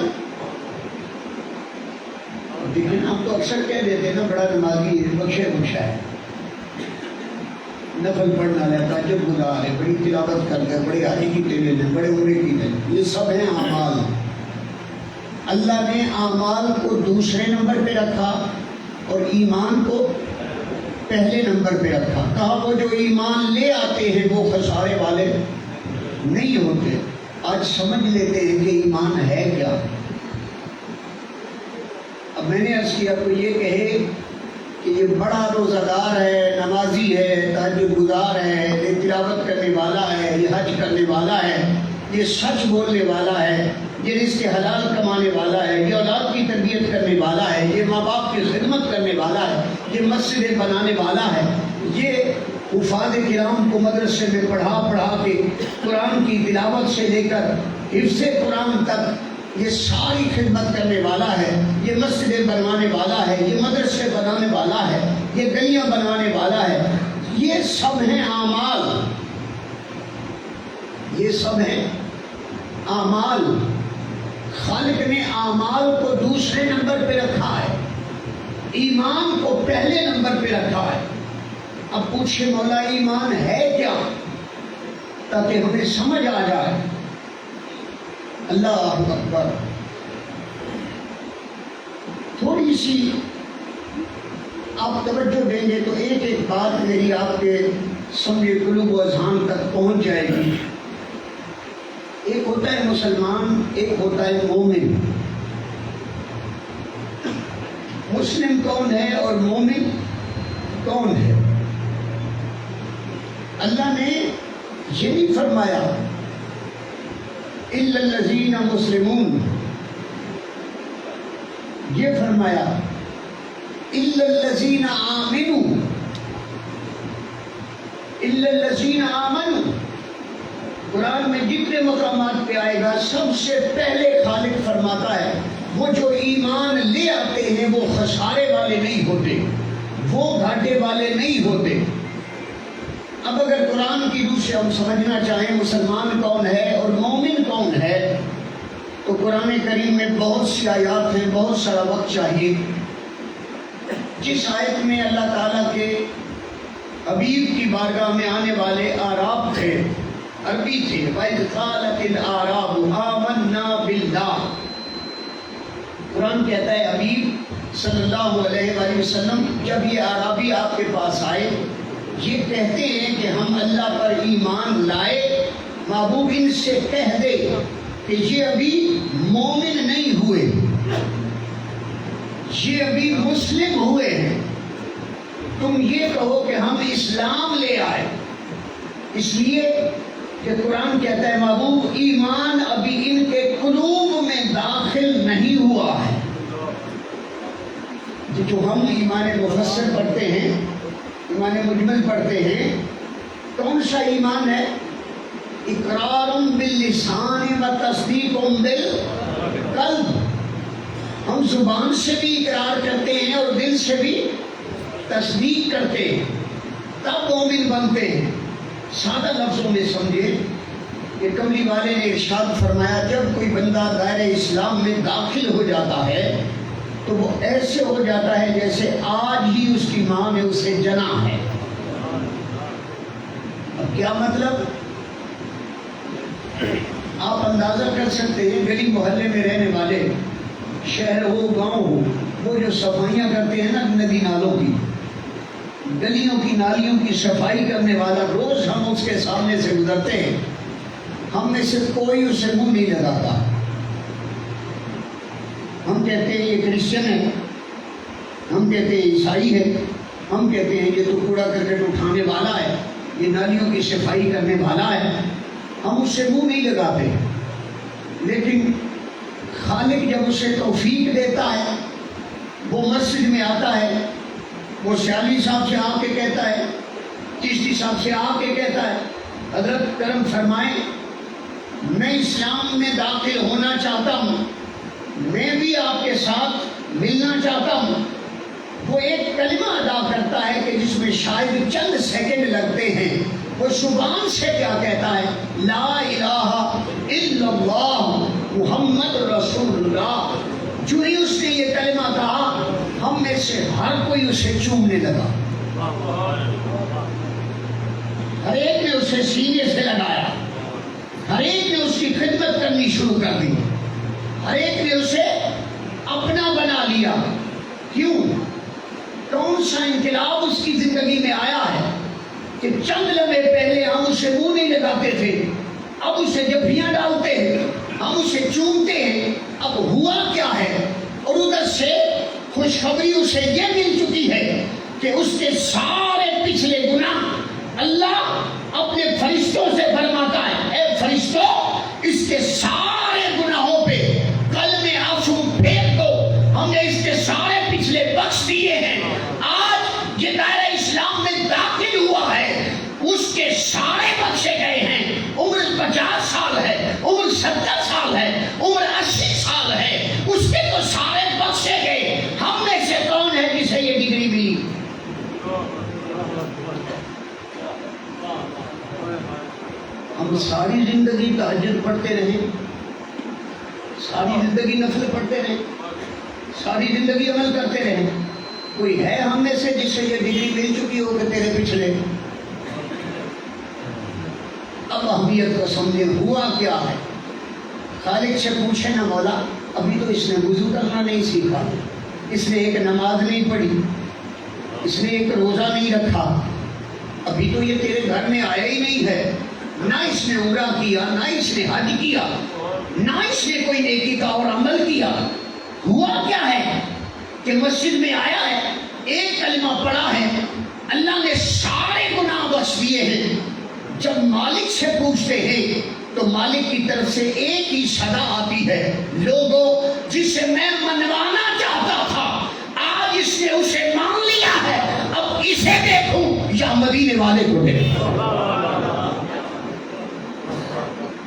C: لیکن ہم تو اکثر کہہ دیتے ہیں نا بڑا نمازی ہے، بخشے بخشا ہے، نفل پڑھنا رہتا، جب گزار ہے، بڑی تلاوت کرتا ہے، بڑے حاجی کی ٹیلے ہیں، بڑے عمرے کی ہیں. یہ سب ہیں اعمال. اللہ نے اعمال کو دوسرے نمبر پہ رکھا اور ایمان کو پہلے نمبر پہ رکھا. کہا وہ جو ایمان لے آتے ہیں وہ خسارے والے نہیں ہوتے. آج سمجھ لیتے ہیں کہ ایمان ہے کیا. اب میں نے عرض کیا کوئی یہ کہے کہ یہ بڑا روزہ دار ہے، نمازی ہے، تہجد گزار ہے، یہ تلاوت کرنے والا ہے، یہ حج کرنے والا ہے، یہ سچ بولنے والا ہے، یہ رزق حلال کمانے والا ہے، یہ اولاد کی تربیت کرنے والا ہے، یہ ماں باپ کی خدمت کرنے والا ہے، یہ مسجدیں بنانے والا ہے، یہ حفاظ کرام کو مدرسے میں پڑھا کے قرآن کی تلاوت سے لے کر حفظ قرآن تک یہ ساری خدمت کرنے والا ہے، یہ مسجدیں بنوانے والا ہے، یہ مدرسے بنانے والا ہے، یہ گلیاں بنوانے والا ہے. یہ سب ہیں اعمال. یہ سب ہیں اعمال. خالق نے اعمال کو دوسرے نمبر پہ رکھا ہے، ایمان کو پہلے نمبر پہ رکھا ہے. اب پوچھے مولا ایمان ہے کیا، تاکہ ہمیں سمجھ آ جائے. اللہ اکبر. تھوڑی سی آپ توجہ دیں گے تو ایک ایک بات میری آپ کے سمجھ قلوب و اذہان تک پہنچ جائے گی. ایک ہوتا ہے مسلمان، ایک ہوتا ہے مومن. مسلم کون ہے اور مومن کون ہے؟ اللہ نے یہ نہیں فرمایا الا الذین مسلمون، یہ فرمایا الا الذین آمنوا، الا الذین آمنوا۔ قرآن میں جتنے مقامات پہ آئے گا سب سے پہلے خالق فرماتا ہے وہ جو ایمان لے آتے ہیں وہ خسارے والے نہیں ہوتے، وہ گھاٹے والے نہیں ہوتے۔ اب اگر قرآن کی روح سے ہم سمجھنا چاہیں مسلمان کون ہے اور مومن کون ہے تو قرآن کریم میں بہت سی آیات ہیں، بہت سارا وقت چاہیے۔ جس آیت میں اللہ تعالیٰ کے حبیب کی بارگاہ میں آنے والے اعراب تھے، عربی تھے، وَإِذْ قَالَتِ الْأَعْرَابُ آمَنَّا بِاللَّهِ، قرآن کہتا ہے حبیب صلی اللہ علیہ وآلہ وسلم جب یہ اعرابی آپ کے پاس آئے یہ کہتے ہیں کہ ہم اللہ پر ایمان لائے، محبوب ان سے کہہ دے کہ یہ ابھی مومن نہیں ہوئے، یہ ابھی مسلم ہوئے ہیں، تم یہ کہو کہ ہم اسلام لے آئے۔ اس لیے کہ قرآن کہتا ہے محبوب ایمان ابھی ان کے قلوب میں داخل نہیں ہوا ہے۔ جو ہم ایمان مفصل پڑھتے ہیں، ایمان مجمل پڑھتے ہیں، کون سا ایمان ہے؟ اقرار باللسان و تصدیق بالقلب، ہم زبان سے بھی اقرار کرتے ہیں اور دل سے بھی تصدیق کرتے ہیں، تب مومن بنتے ہیں۔ سادہ لفظوں میں سمجھے کہ کملی والے نے ارشاد فرمایا جب کوئی بندہ دائرہ اسلام میں داخل ہو جاتا ہے تو وہ ایسے ہو جاتا ہے جیسے آج ہی اس کی ماں نے اسے جنا ہے۔ اب کیا مطلب؟ آپ اندازہ کر سکتے ہیں گلی محلے میں رہنے والے، شہر ہو گاؤں ہو، وہ جو صفائیاں کرتے ہیں نا ندی نالوں کی، گلیوں کی نالیوں کی صفائی کرنے والا، روز ہم اس کے سامنے سے گزرتے ہیں، ہم میں سے کوئی اسے منہ نہیں لگاتا۔ ہم کہتے ہیں یہ کرسچن ہے، ہم کہتے ہیں عیسائی ہے، ہم کہتے ہیں یہ تو کوڑا کرکٹ اٹھانے والا ہے، یہ نالیوں کی صفائی کرنے والا ہے، ہم اس سے منہ نہیں لگاتے۔ لیکن خالق جب اسے توفیق دیتا ہے، وہ مسجد میں آتا ہے، وہ سیالی صاحب سے آ کے کہتا ہے، چشتی صاحب سے آ کے کہتا ہے حضرت کرم فرمائیں میں اسلام میں داخل ہونا چاہتا ہوں، میں بھی آپ کے ساتھ ملنا چاہتا ہوں۔ وہ ایک کلمہ ادا کرتا ہے کہ جس میں شاید چند سیکنڈ لگتے ہیں، وہ زبان سے کیا کہتا ہے؟ لا الہ الا اللہ محمد رسول اللہ۔ جو ہی اس نے یہ کلمہ کہا ہم میں سے ہر کوئی اسے چومنے لگا، ہر ایک نے اسے سینے سے لگایا، ہر ایک نے اس کی خدمت کرنی شروع کر دی، ہر ایک نے اسے اپنا بنا لیا۔ کیوں؟ کون سا انقلاب اس کی زندگی میں آیا ہے کہ چند لمحے پہلے ہم اسے منہ نہیں لگاتے تھے، اب اسے جبھیاں ڈالتے ہیں، ہم اسے چومتے ہیں۔ اب ہوا کیا ہے؟ اور ادھر سے خوشخبری اسے یہ مل چکی ہے کہ اس کے سارے پچھلے گناہ اللہ اپنے فرشتوں سے فرماتا ہے، اے فرشتوں اس کے سارے گناہوں پہ قلم آنسو پھینک دو، ہم نے اس کے سارے پچھلے بخش دیے ہیں۔ آج یہ دائرہ اسلام میں داخل ہوا ہے، اس کے سارے بخشے گئے ہیں۔ عمر 50 سال ہے، عمر 70 سال ہے، عمر 80 سال ہے، اس کے تو سارے بخشے گئے۔ ہم میں سے کون ہے جسے یہ ڈگری ملی؟ ہم ساری زندگی تہجد پڑھتے رہے، ساری زندگی نفل پڑھتے رہے، ساری زندگی عمل کرتے رہے، کوئی ہے ہم میں سے جس سے یہ ڈگری مل چکی ہو کہ تیرے پچھلے؟ اب اہمیت کو سمجھے ہوا کیا ہے۔ خالق سے پوچھے نا مولا ابھی تو اس نے وضو کرنا نہیں سیکھا، اس نے ایک نماز نہیں پڑھی، اس نے ایک روزہ نہیں رکھا، ابھی تو یہ تیرے گھر میں آیا ہی نہیں ہے، نہ اس نے عمرہ کیا، نہ اس نے حج کیا، نہ اس نے کوئی نیکی کا اور عمل کیا، ہوا کیا ہے؟ کہ مسجد میں آیا ہے، ایک کلمہ پڑھا ہے، اللہ نے سارے گناہ بخش دیے ہیں۔ جب مالک سے پوچھتے ہیں تو مالک کی طرف سے ایک ہی صدا آتی ہے، لوگوں جسے میں منوانا چاہتا تھا آج اس نے اسے مان لیا ہے، اب اسے دیکھوں یا مدینے والے کو دیکھوں۔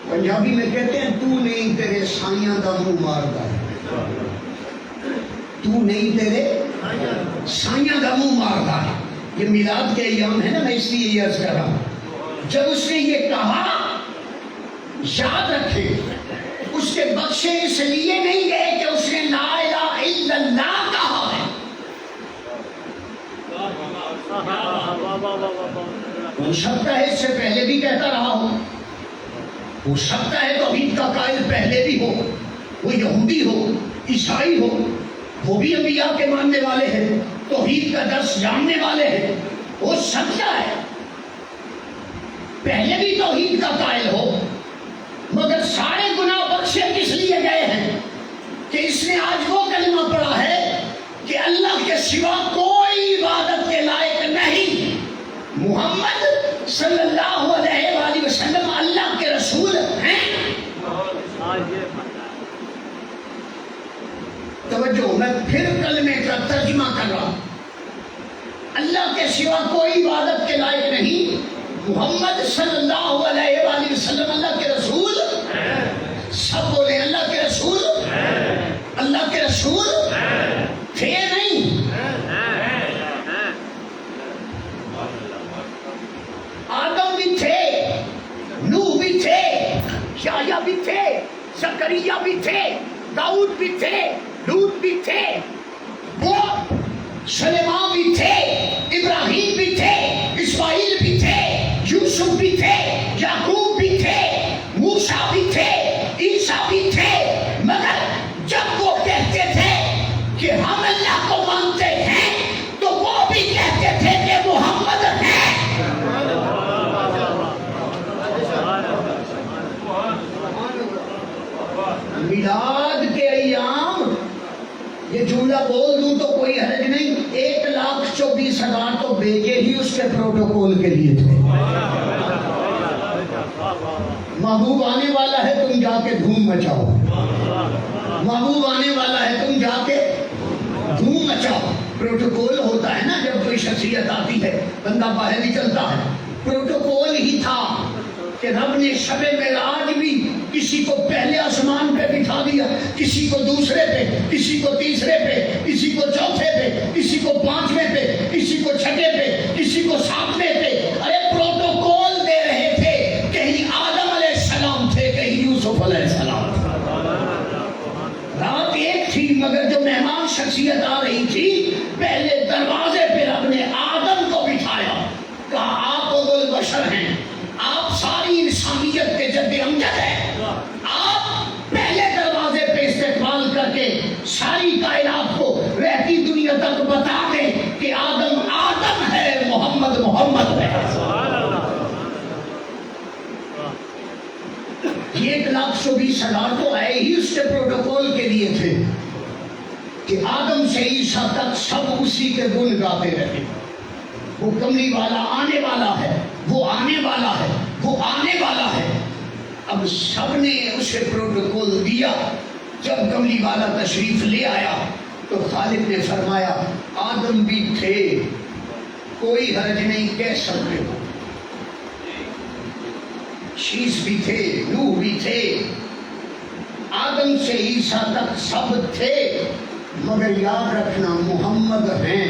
C: پنجابی میں کہتے ہیں تو نہیں تیرے سائیاں دا منہ ماردا ہے، تو نہیں تیرے سائیاں دا منہ ماردا ہے۔ یہ میلاد کے ایام ہے نا، میں اس لیے یہ عرض کر رہا ہوں۔ جب اس نے یہ کہا، یاد رکھے اس کے بخشے اس لیے نہیں گئے کہ اس نے لا الہ الا اللہ کہا ہے۔ ہو سکتا ہے اس سے پہلے بھی کہتا رہا ہو سکتا ہے توحید کا قائل پہلے بھی ہو، وہ یہودی ہو، عیسائی ہو، وہ بھی انبیاء کے ماننے والے ہیں، توحید کا درس جاننے والے ہیں، ہو سکتا ہے پہلے بھی توحید کا قائل ہو، مگر سارے گناہ بخشے کس لیے گئے ہیں کہ اس نے آج وہ کلمہ پڑھا ہے کہ اللہ کے سوا کوئی عبادت کے لائق نہیں، محمد صلی اللہ علیہ وآلہ وسلم اللہ کے رسول ہیں۔ توجہ، میں پھر کلمے کا ترجمہ کر رہا ہوں، اللہ کے سوا کوئی عبادت کے لائق نہیں، محمد صلی اللہ علیہ وآلہ وسلم اللہ کے رسول، سب بولے اللہ کے رسول، اللہ کے رسول تھے نہیں، آدم بھی تھے، نوح بھی تھے، یحییٰ بھی تھے، زکریا بھی تھے، داؤد بھی تھے، لوط بھی تھے، وہ سلیمان بھی تھے، ابراہیم بھی تھے، اسماعیل بھی تھے، یوسف بھی تھے، یعقوب بھی تھے، موسیٰ بھی تھے، عیسیٰ بھی تھے، مگر جب وہ کہتے تھے کہ ہم اللہ کو مانتے ہیں تو وہ بھی کہتے تھے کہ محمد ہے۔ میلاد کے ایام یہ جملہ بول دوں تو کوئی حرج نہیں، 1,24,000 تو بھیجے ہی اس کے پروٹوکول کے لیے تھے۔ محبوب آنے والا ہے، تم جا کے دھوم مچاؤ، محبوب آنے والا ہے، تم جا کے دھوم مچاؤ۔ پروٹوکول ہوتا ہے نا، جب کوئی شخصیت آتی ہے بندہ باہر نکلتا ہے، پروٹوکول ہی تھا کہ رب نے شب معراج بھی کسی کو پہلے آسمان پہ بٹھا دیا، کسی کو دوسرے پہ، کسی کو تیسرے پہ، کسی کو چوتھے پہ، کسی کو پانچویں پہ، کسی کو چھٹے پہ، کسی کو ساتویں پہ۔ ارے پروٹوکول دے رہے تھے، کہیں آدم علیہ السلام تھے، کہیں یوسف علیہ السلام تھے۔ رات ایک تھی مگر جو مہمان شخصیت آ رہی تھی، پہلے دروازے پہ رب نے آدم کو بٹھایا، کہا آپ اولو البشر ہیں، آپ ساری انسانیت کے جد امجد ہیں، آپ پہلے دروازے پہ استقبال کر کے ساری کائنات کو رہتی دنیا تک بتا دیں کہ آدم آدم ہے، محمد محمد ہے۔ یہ 1,24,000 تو آئے ہی اس کے پروٹوکول کے لیے تھے کہ آدم سے عیسیٰ تک سب اسی کے گن گاتے رہے، وہ کملی والا آنے والا ہے، وہ آنے والا ہے، وہ آنے والا ہے۔ اب سب نے اسے پروٹوکول دیا۔ جب کملی والا تشریف لے آیا تو خالق نے فرمایا آدم بھی تھے، کوئی حرج نہیں، کہہ سکتے ہو، شیش بھی تھے، نوح بھی تھے، آدم سے عیسیٰ تک سب تھے، مگر یاد رکھنا محمد ہیں۔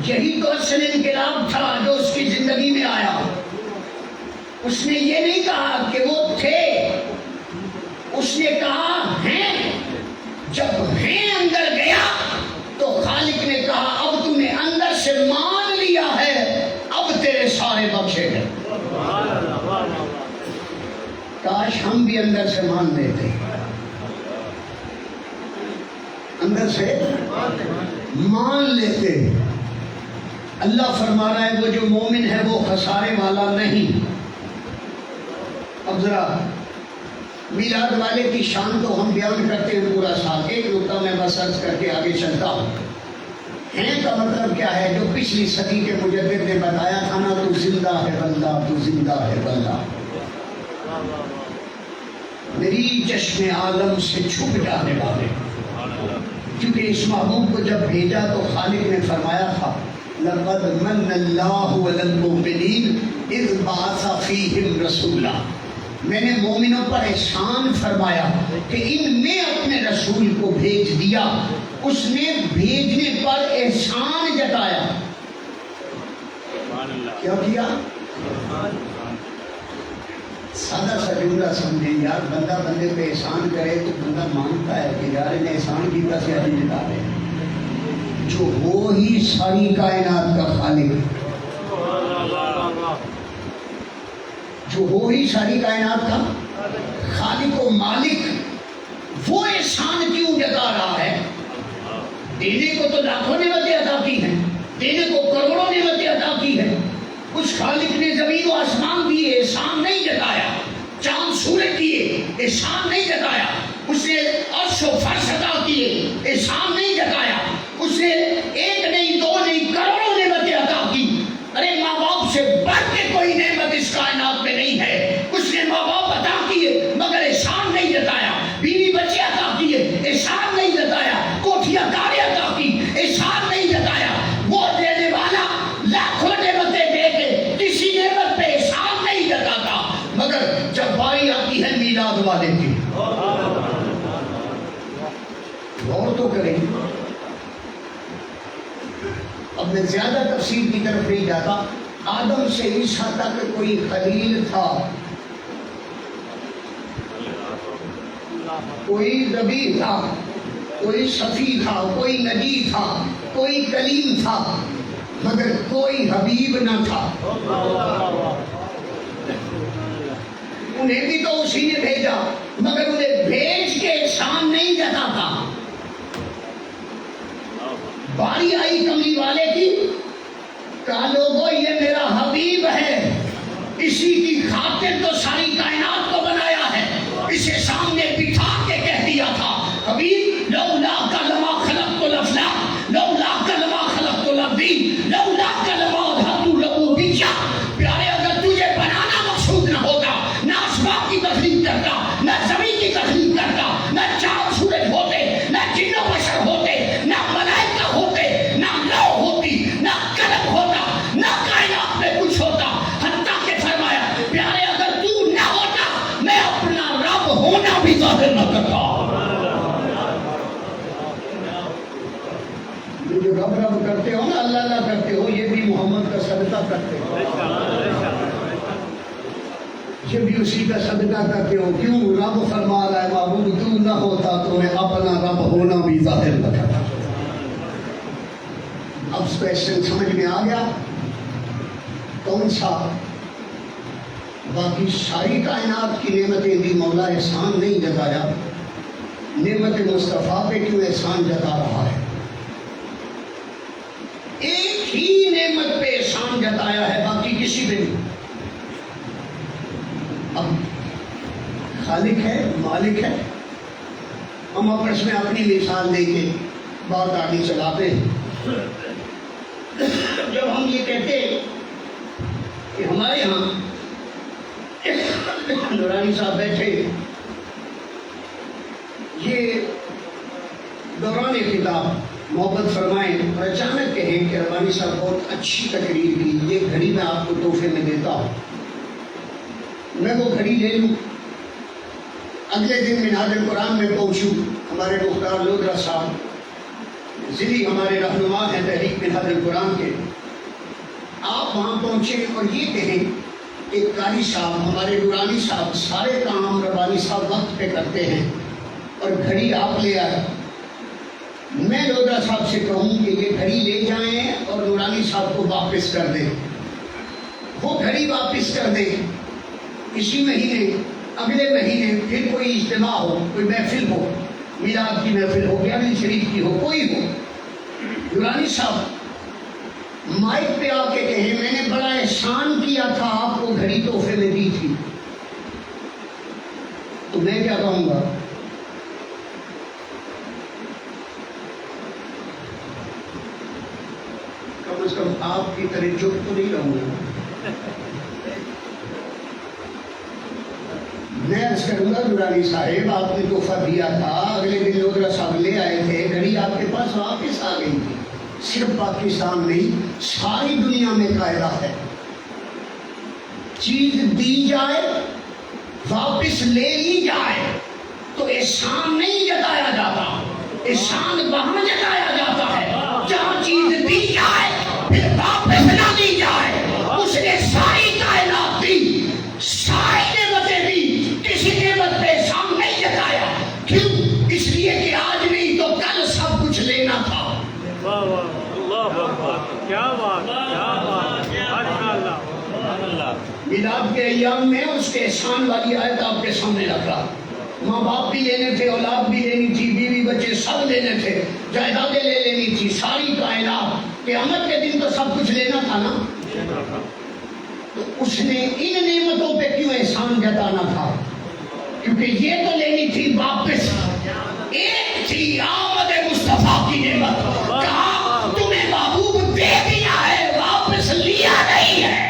C: یہی تو اصل انقلاب تھا جو اس کی زندگی میں آیا۔ اس نے یہ نہیں کہا کہ وہ تھے، اس نے کہا ہیں۔ جب ہیں اندر گیا تو خالق نے کہا اب تو نے اندر سے مان لیا ہے، اب تیرے سارے بخشے گئے۔ کاش ہم بھی اندر سے مان لیتے، اندر سے مان لیتے۔ اللہ فرما رہا ہے وہ جو مومن ہے وہ خسارے والا نہیں۔ اب ذرا میلاد والے کی شان تو ہم بیان کرتے ہیں پورا سال. ایک نقطہ میں بس عرض کر کے آگے چلتا ہوں. ہیں کا مطلب کیا ہے؟ جو پچھلی صدی کے مجدد نے بتایا تھا نا، تو زندہ ہے بندہ، تو زندہ ہے بندہ. میری چشم عالم سے چھپ جانے والے. کیونکہ اس محبوب کو جب بھیجا تو خالق نے فرمایا تھا لقد من اللہ علی المؤمنین اذ بعث فیہم رسولا. میں نے مومنوں پر احسان فرمایا کہ ان میں اپنے رسول کو بھیج دیا. اس نے بھیجنے پر احسان جتایا. کیا کیا؟ سادہ سا جملہ سمجھیں یار. بندہ بندے پہ احسان کرے تو بندہ مانتا ہے کہ یار نے احسان کی کیسے ابھی جتا رہے ہیں. جو وہ ہی ساری کائنات کا خالق، جو ہو ہی ساری کائنات کا خالق و مالک، وہ احسان کیوں جتا رہا ہے؟ دینے کو تو لاکھوں نعمتیں عطا کی ہیں، دینے کو کروڑوں نعمتیں عطا کی ہیں. اس خالق نے زمین و آسمان دیے، احسان نہیں جتایا. چاند سورج دیے، احسان نہیں جتایا. اس نے عرش و فرش عطا کیے، احسان نہیں جتایا. اس نے ایک نہیں، دو نہیں، کروڑوں نعمتیں عطا کی. ارے ماں باپ سے بڑھ کے کوئی نعمت اس کائنات میں نہیں ہے. اس نے ماں باپ عطا کیے مگر احسان نہیں جتایا. بیوی بچے عطا کیے، احسان نہیں جتایا. کوٹھیاں کاریں عطا کی، احسان نہیں جتایا. وہ دینے والا لاکھوں نعمتیں دے کے کسی نعمت پہ احسان نہیں جتاتا. مگر جب باری آتی ہے میلاد والے کی، غور تو کریں. اب میں زیادہ تفصیل کی طرف نہیں جاتا. آدم سے عیسیٰ تک کوئی خلیل تھا، کوئی نبی تھا، کوئی شفیع تھا، کوئی نبی تھا، کوئی کلیم تھا، مگر کوئی حبیب نہ تھا. انہیں بھی تو اسی نے بھیجا مگر انہیں بھیج کے احسان نہیں جتاتا. باری آئی کملی والے کی، کہا لوگو یہ میرا حبیب ہے، اسی کی خاطر تو ساری کائنات کو بنایا ہے. اسے سامنے بٹھا کے کہہ دیا تھا حبیب لولا لما خلقت الافلاک، لولا لما خلقت الارضین، لولا لما ادھرت ربوبیہ. پیارے اگر تجھے بنانا مقصود نہ ہوتا، نہ آسمان کی تخلیق کرتا، نہ زمین کی تخلیق کرتا، نہ چاند سورج ہوتے، نہ جن و بشر ہوتے، نہ ملائکہ ہوتے، نہ لوح ہوتی، نہ قلم ہوتا، نہ کائنات میں کچھ ہوتا. حتیٰ کہ فرمایا پیارے اگر تو نہ ہوتا میں اپنا رب ہونا بھی ظاہر نہ کرتا. جو رب رب کرتے ہو نا، اللہ اللہ کرتے ہو، یہ بھی محمد کا صدقہ کرتے ہو، یہ بھی اسی کا صدقہ کرتے ہو. کیوں؟ رب فرما رہا ہے معبود تو نہ ہوتا تو میں اپنا رب ہونا بھی ظاہر نہ کرتا. اب اسپیشل سمجھ میں آ گیا کون سا؟ باقی ساری کائنات کی نعمتیں دی مولا، احسان نہیں جتایا. نعمت مصطفیٰ پہ کیوں احسان جتا رہا ہے؟ ایک ہی نعمت پہ احسان جتایا ہے، باقی کسی پہ نہیں. اب خالق ہے، مالک ہے. ہم آپس میں اپنی مثال دے کے بات آگے چلاتے ہیں. جب ہم یہ کہتے کہ ہمارے یہاں نورانی صاحب بیٹھے، یہ دوران خطاب محبت فرمائیں اور اچانک کہیں کہ ربانی صاحب بہت اچھی تقریر کی، یہ گھڑی میں آپ کو تحفے میں دیتا ہوں. میں وہ گھڑی لے لوں. اگلے دن منہاج القرآن میں پہنچوں. ہمارے مختار لودھرا صاحب ذلی ہمارے رہنما ہیں تحریک منہاج القرآن کے. آپ وہاں پہنچیں اور یہ کہیں کہ قاری صاحب، ہمارے نورانی صاحب سارے کام ربانی صاحب وقت پہ کرتے ہیں اور گھڑی آپ لے آئے. میں لودھرا صاحب سے کہوں کہ یہ گھڑی لے جائیں اور نورانی صاحب کو واپس کر دیں. وہ گھڑی واپس کر دیں. اسی مہینے، اگلے مہینے پھر کوئی اجتماع ہو، کوئی محفل ہو، میلاد کی محفل ہو، بیانی شریف کی ہو، کوئی ہو، نورانی صاحب مائک پہ آ کے کہیں میں نے بڑا احسان کیا تھا، آپ کو گھڑی تحفے میں دی تھی. تو میں کیا کہوں گا؟ کم از کم آپ کی طرح چپ تو نہیں رہوں گا. میں عرض کروں گا نورانی صاحب آپ نے تحفہ دیا تھا، اگلے دن لوگ صاحب لے آئے تھے، گھڑی آپ کے پاس واپس آ گئی تھی. صرف پاکستان نہیں ساری دنیا میں قاعدہ ہے، چیز دی جائے واپس لے لی جائے تو احسان نہیں جتایا جاتا، احسان وہاں جتایا جاتا ہے جہاں چیز دی جائے پھر واپس نہ دی جائے. اس نے ساری کائنات دی، ساری نعمتیں دی، کسی نعمت پہ احسان نہیں جتایا. کیوں؟ اس لیے کہ آج نہیں تو کل سب کچھ لینا تھا.
D: کیا بات، کیا بات، ماشاءاللہ.
C: میلاد کے ایام میں اس کے احسان والی آیت آپ کے سامنے رکھ رہا. ماں باپ بھی لینے تھے، اولاد بھی لینی تھی، بیوی بچے سب لینے تھے، جائیدادیں لے لینی تھی، ساری کائنات. قیامت کے دن تو سب کچھ لینا تھا نا. تو اس نے ان نعمتوں پہ کیوں احسان جتانا تھا؟ کیونکہ یہ تو لینی تھی واپس. ایک تھی آمد مصطفیٰ کی نعمت، کہا تمہیں محبوب دے دیا ہے واپس لیا نہیں ہے.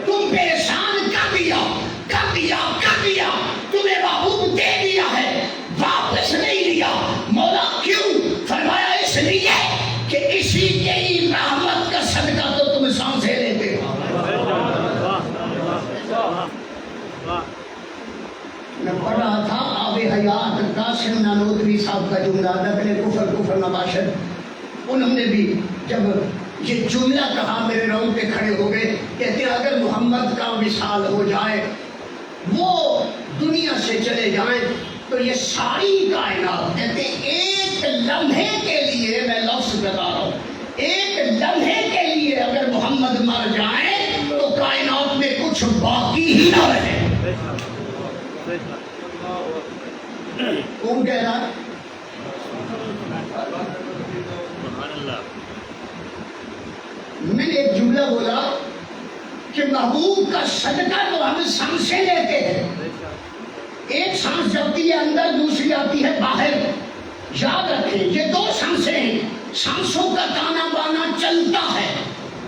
C: تم پہ احسان کر دیا کر دیا کر دیا، تمہیں محبوب دے دیا ہے واپس نہیں لیا. مولا کیوں؟ فرمایا اس لیے کہ اسی کے ہی رحمت کا صدقہ تو تم سانسیں لیتے ہو. میں پڑھ رہا تھا آب حیات قاسم نانوتوی صاحب کا جملہ، نقل کفر نباشد. انہوں نے بھی جب یہ جملہ کہا میرے رونگ پہ کھڑے ہو گئے. کہتے ہیں اگر محمد کا وصال ہو جائے، وہ دنیا سے چلے جائیں، تو یہ ساری کائنات، کہتے ہیں ایک لمحے کے لیے، میں لفظ بتا رہا ہوں، ایک لمحے کے لیے اگر محمد مر جائیں تو کائنات میں کچھ باقی ہی نہ رہے. کون کہہ رہا ہے؟ میں نے ایک جملہ بولا کہ محبوب کا صدقہ تو ہم سانسیں لیتے ہیں. ایک سانس جاتی ہے اندر، دوسری آتی ہے باہر. یاد رکھیں یہ دو سانسیں ہیں، سانسوں کا تانا بانا چلتا ہے.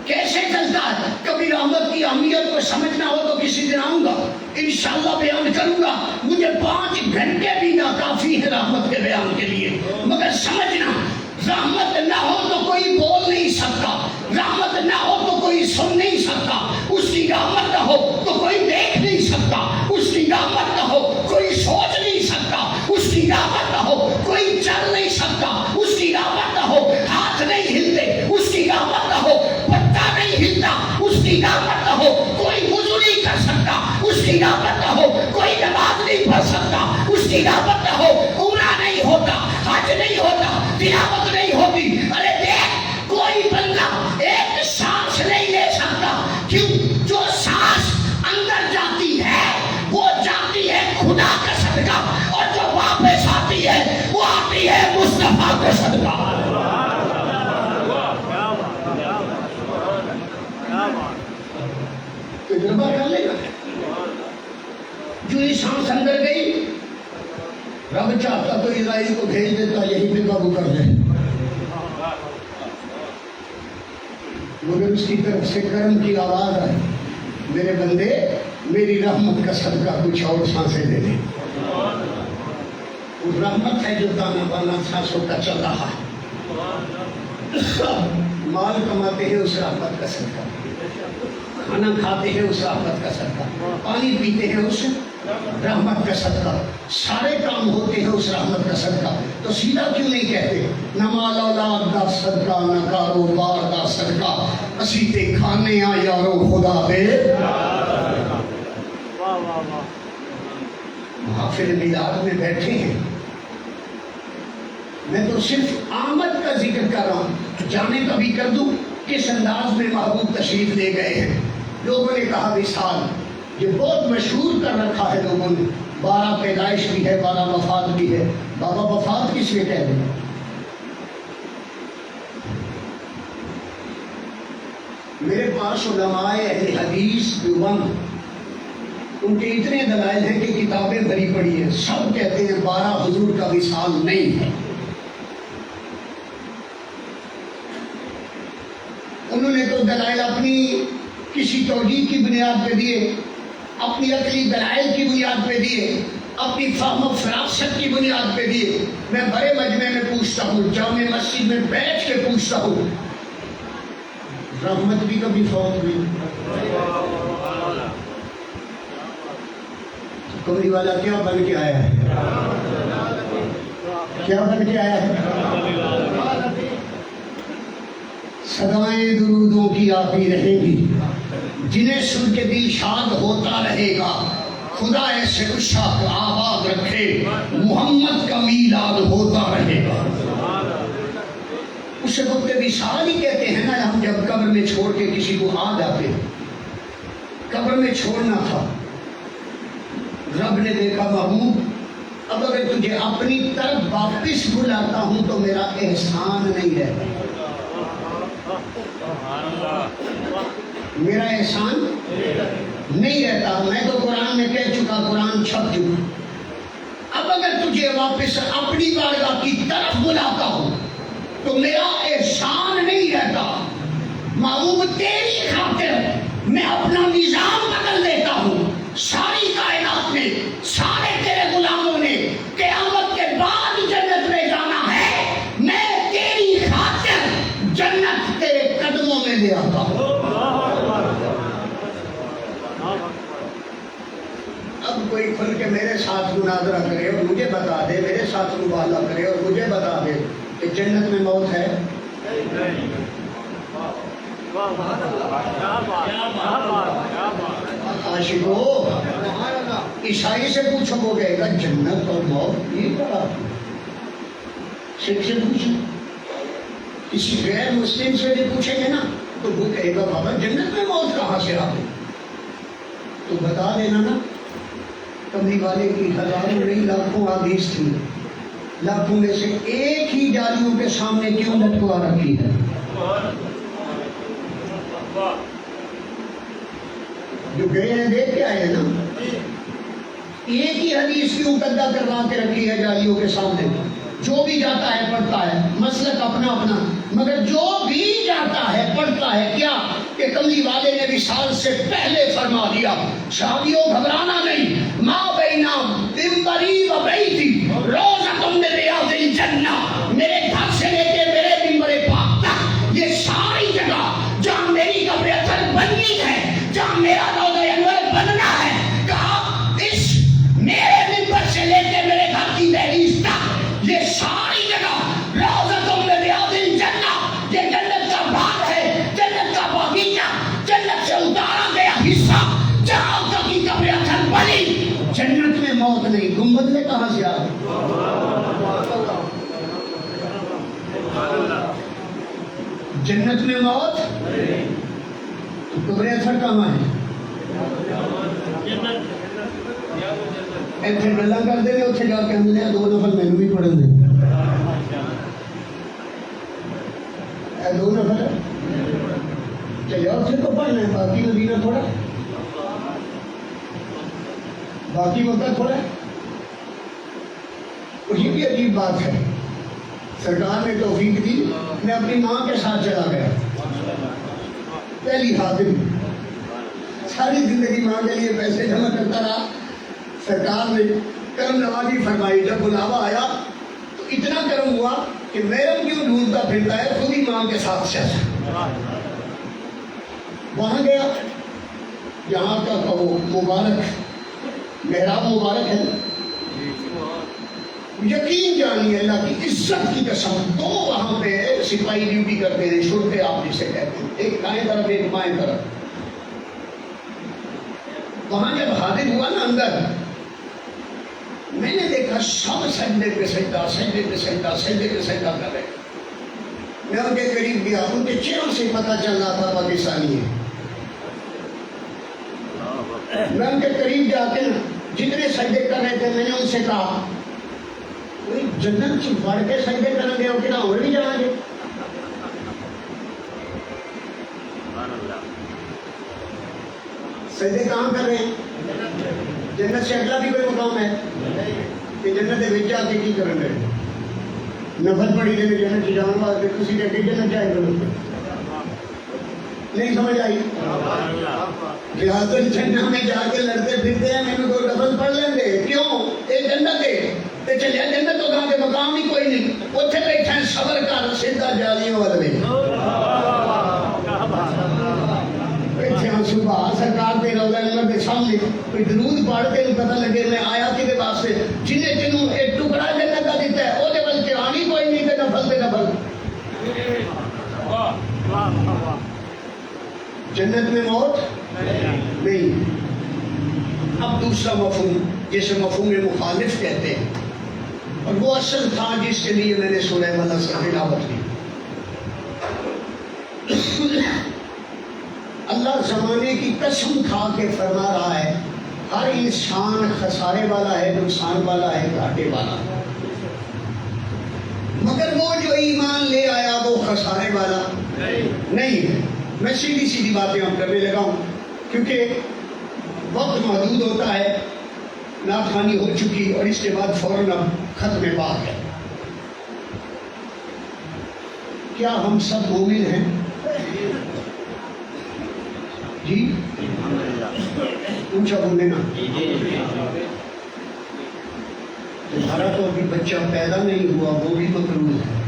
C: کیسے چلتا ہے؟ کبھی رحمت کی اہمیت کو سمجھنا ہو تو کسی دن آؤں گا، انشاءاللہ بیان کروں گا. مجھے 5 گھنٹے بھی ناکافی ہے رحمت کے بیان کے لیے. مگر سمجھنا، رحمت نہ ہو تو کوئی بول نہیں سکتا، رحمت نہ ہو تو کوئی سن نہیں سکتا، اس کی رحمت نہ ہو تو کوئی دیکھ نہیں سکتا، اس کی رحمت نہ ہو کوئی سوچ نہیں سکتا، اس کی رحمت نہ ہو کوئی چل نہیں سکتا، اس کی رحمت نہ ہو ہاتھ نہیں ہلتے، اس کی رحمت نہ ہو پتا نہیں ہلتا، اس کی رحمت نہ ہو کوئی وضو نہیں کر سکتا، اس کی رحمت نہ ہو کوئی نماز نہیں پڑھ سکتا، اس کی رحمت نہ ہو عمرہ نہیں ہوتا، حج نہیں ہوتا، تلاوت نہیں ہوتی. ارے دیکھ کوئی بندہ ایک سانس نہیں لے سکتا. کیوں؟ جو سانس اندر جاتی ہے وہ جاتی ہے خدا کا صدقہ، اور جو واپس آتی ہے وہ آتی ہے مصطفیٰ کا صدقہ. تجربہ کر لے گا. جو یہ سانس اندر گئی، رب چاہتا تو اسرائیل کو بھیج دیتا یہیں پہ قابو کر لے، مگر اس کی طرف سے کرم کی آواز آئی، میرے بندے میری رحمت کا صدقہ کچھ اور سانسیں دے دے. وہ رحمت ہے جو تانا بانا سانسوں کا چل رہا ہے. مال کماتے ہیں اس رحمت کا صدقہ، کھانا کھاتے ہیں اس رحمت کا صدقہ، پانی پیتے ہیں اس رحمت کا صدقہ، سارے کام ہوتے ہیں اس رحمت کا صدقہ. تو سیدھا کیوں نہیں کہتے نہ مال اولاد دا صدقہ نہ کاروبار دا صدقہ، اسی تے کھانے آ یارو خدا دے. محافل میلاد میں بیٹھے ہیں، میں تو صرف آمد کا ذکر کر رہا ہوں، جانے کا بھی کر دوں کس انداز میں محبوب تشریف لے گئے ہیں. لوگوں نے کہا وصال، یہ بہت مشہور کر رکھا ہے لوگوں نے، 12 پیدائش بھی ہے 12 وفات بھی ہے. بابا وفات کس لیے کہہ دیں؟ میرے پاس علماء اہل حدیث دیوبند ان کے اتنے دلائل ہیں کہ کتابیں بھری پڑی ہیں، سب کہتے ہیں 12 حضور کا وصال نہیں ہے۔ انہوں نے تو دلائل اپنی کسی توجیہ کی بنیاد پہ دیے، اپنی عقلی دلائل کی بنیاد پہ دیے، اپنی فہم و فراست کی بنیاد پہ دیے۔ میں بڑے مجمع میں پوچھتا ہوں، جامع مسجد میں بیٹھ کے پوچھتا ہوں، رحمت بھی کبھی فوت ہوئی؟ کمری والا کیا بن کے آیا ہے؟ کیا بن کے آیا ہے؟ صدائیں درودوں کی آتی رہیں گی، جنہیں سن کے دل شاد ہوتا رہے گا۔ خدا ایسے عشا کو آباد رکھے، محمد کا میلاد ہوتا رہے گا۔ اسے وقت وصال ہی کہتے ہیں نا، ہم جب قبر میں چھوڑ کے کسی کو آ جاتے ہیں، قبر میں چھوڑنا تھا، رب نے دیکھا محمود اب اگر تجھے اپنی طرف واپس بلاتا ہوں تو میرا احسان نہیں رہتا، میرا احسان نہیں رہتا۔ میں تو قرآن میں کہہ چکا، قرآن چھپ چکا، اب اگر تجھے واپس اپنی بارگاہ کی طرف بلاتا ہوں تو میرا احسان نہیں رہتا۔ محبوب تیری خاطر میں اپنا نظام بدل دیتا ہوں، ساری کائنات میں سارے تیرے غلاموں نے قیامت کے بعد جنت میں جانا ہے، میں تیری خاطر جنت تیرے قدموں میں لے آتا ہوں۔ اب کوئی کھل کے میرے ساتھ مناظرہ کرے اور مجھے بتا دے، میرے ساتھ مباحثہ کرے اور مجھے بتا دے کہ جنت میں موت ہے؟ عاشقو، عیسائی سے پوچھو وہ کہے گا جنت اور موت یہ کیا؟ سکھ سے پوچھو، کسی غیر مسلم سے بھی پوچھیں گے نا تو وہ کہے گا بابا جنت میں موت کہاں سے آ گئی؟ تو بتا دینا نا، کملی والے کی ہزاروں نہیں لاکھوں حدیث تھی، لاکھوں میں سے ایک ہی جالیوں کے سامنے کیوں لٹکوا رکھی ہے؟ جو گئے ہیں دیکھ کے آئے ہیں نا، ایک ہی حدیث کیوں قدہ کروا کے رکھی ہے جالیوں کے سامنے؟ جو بھی جاتا ہے پڑھتا ہے، مسلک اپنا اپنا، مگر جو بھی جاتا ہے پڑھتا ہے کیا کہ کملی والے نے وصال سے پہلے فرما دیا، شادیوں گھبرانا نہیں، ماں بینا ممبری و بیتی روزۃ من ریاض الجنہ، میرے گھر سے لے کے میرے ممبر پاک تک یہ ساری جگہ جہاں میری قبر اثر بننی ہے، جہاں میرا روضہ انور بننا ہے، کہا اس میرے ممبر سے لے کے میرے گھر کی دہلیز تک یہ ساری جگہ روضۃ من ریاض الجنہ، یہ جنت کا باغ ہے، جنت کا باغیچہ، جنت سے اتارا گیا حصہ جہاں تک کی قبر اثر بنی۔ جنت میں موت نہیں، گنبد میں کہاں سے آ گئی؟ جنت میں موت تو قبر اثر کہاں ہے؟ ایتھے گلاں کر دے اتنے جا کے ہم نے 2 نفل مینوں بھی پڑھن دے، 2 نفل چلے اتنے تو پڑھنا ہے، باقی مدینہ تھوڑا، باقی مکہ تھوڑا۔ یہ بھی عجیب بات ہے، سرکار نے توفیق دی، میں اپنی ماں کے ساتھ چلا گیا، پہلی خاتم، ساری زندگی ماں کے لیے پیسے جمع کرتا رہا۔ سرکار نے کرم نوازی فرمائی، جب بلاوا آیا تو اتنا کرم ہوا کہ میرم کیوں ڈھونڈتا پھرتا ہے، خود ہی ماں کے ساتھ چلا۔ وہاں گیا جہاں کا وہ مبارک محراب مبارک ہے، یقین جانیے اللہ کی عزت کی قسم، 2 وہاں پہ سپاہی ڈیوٹی کرتے ہیں، شرطے آپ جسے کہتے ہیں، ایک دائیں طرف ایک بائیں طرف۔ وہاں جب حاضر ہوا نا اندر، میں نے دیکھا سب سجدے پہ سجدہ، سجدے پہ سجدہ، سجدے پہ سجدہ کر رہے۔ میں ان کے قریب گیا، ان کے چہروں سے پتہ چل رہا تھا پاکستانی ہے۔ میں ان کے قریب جا کے جتنے سجدے کر رہے تھے میں نے ان سے کہا کوئی جنت بڑھ کے سجدے کر گے کہ نہ اور بھی جائیں گے؟ سجدے کہاں کر رہے ہیں؟ جنت سے اگلا بھی کوئی مقام ہے کہ جنت کے بچ آ کے کی کرن رہے نفل پڑھی دے جنت سے جان واسطے تسی کہ جنت جائے گا نہیں سمجھ آئی؟ لہٰذا جنت میں جا کے لڑتے پھرتے ہیں میں کوئی نفل پڑھ لیں گے کیوں؟ یہ جنت ہے تے چلیا جنت تو کہاں کے مقام ہی کوئی نہیں اتنے بیٹھے ہیں صبر کر سیدھا جالیوں والے بیٹھے ہیں صبح سرکار کے روضہ انور کے سامنے کوئی درود پڑھ کے پتہ لگے میں آیا کدے واسطے جنہیں جنوں ایک ٹکڑا جنت کا دیتا ہے وہ بل دھیان ہی کوئی نہیں تے نفل تے نفل جنت میں موت نہیں. اب دوسرا مفہوم جسے مفہوم مخالف کہتے ہیں اور وہ اصل تھا جس کے لیے میں نے سورہ ملک سے تلاوت کی. اللہ زمانے کی قسم کھا کے فرما رہا ہے ہر انسان خسارے والا ہے نقصان والا ہے گھاٹے والا مگر وہ جو ایمان لے آیا وہ خسارے والا نہیں ہے. میں سیدھی سیدھی باتیں اب کرنے لگا ہوں کیونکہ وقت محدود ہوتا ہے نعت خوانی ہو چکی اور اس کے بعد فوراً اب ختم بات ہے. کیا ہم سب مومن ہیں؟ جی اونچا بولے نا. تمہارا تو ابھی بچہ پیدا نہیں ہوا وہ بھی مقروض ہے.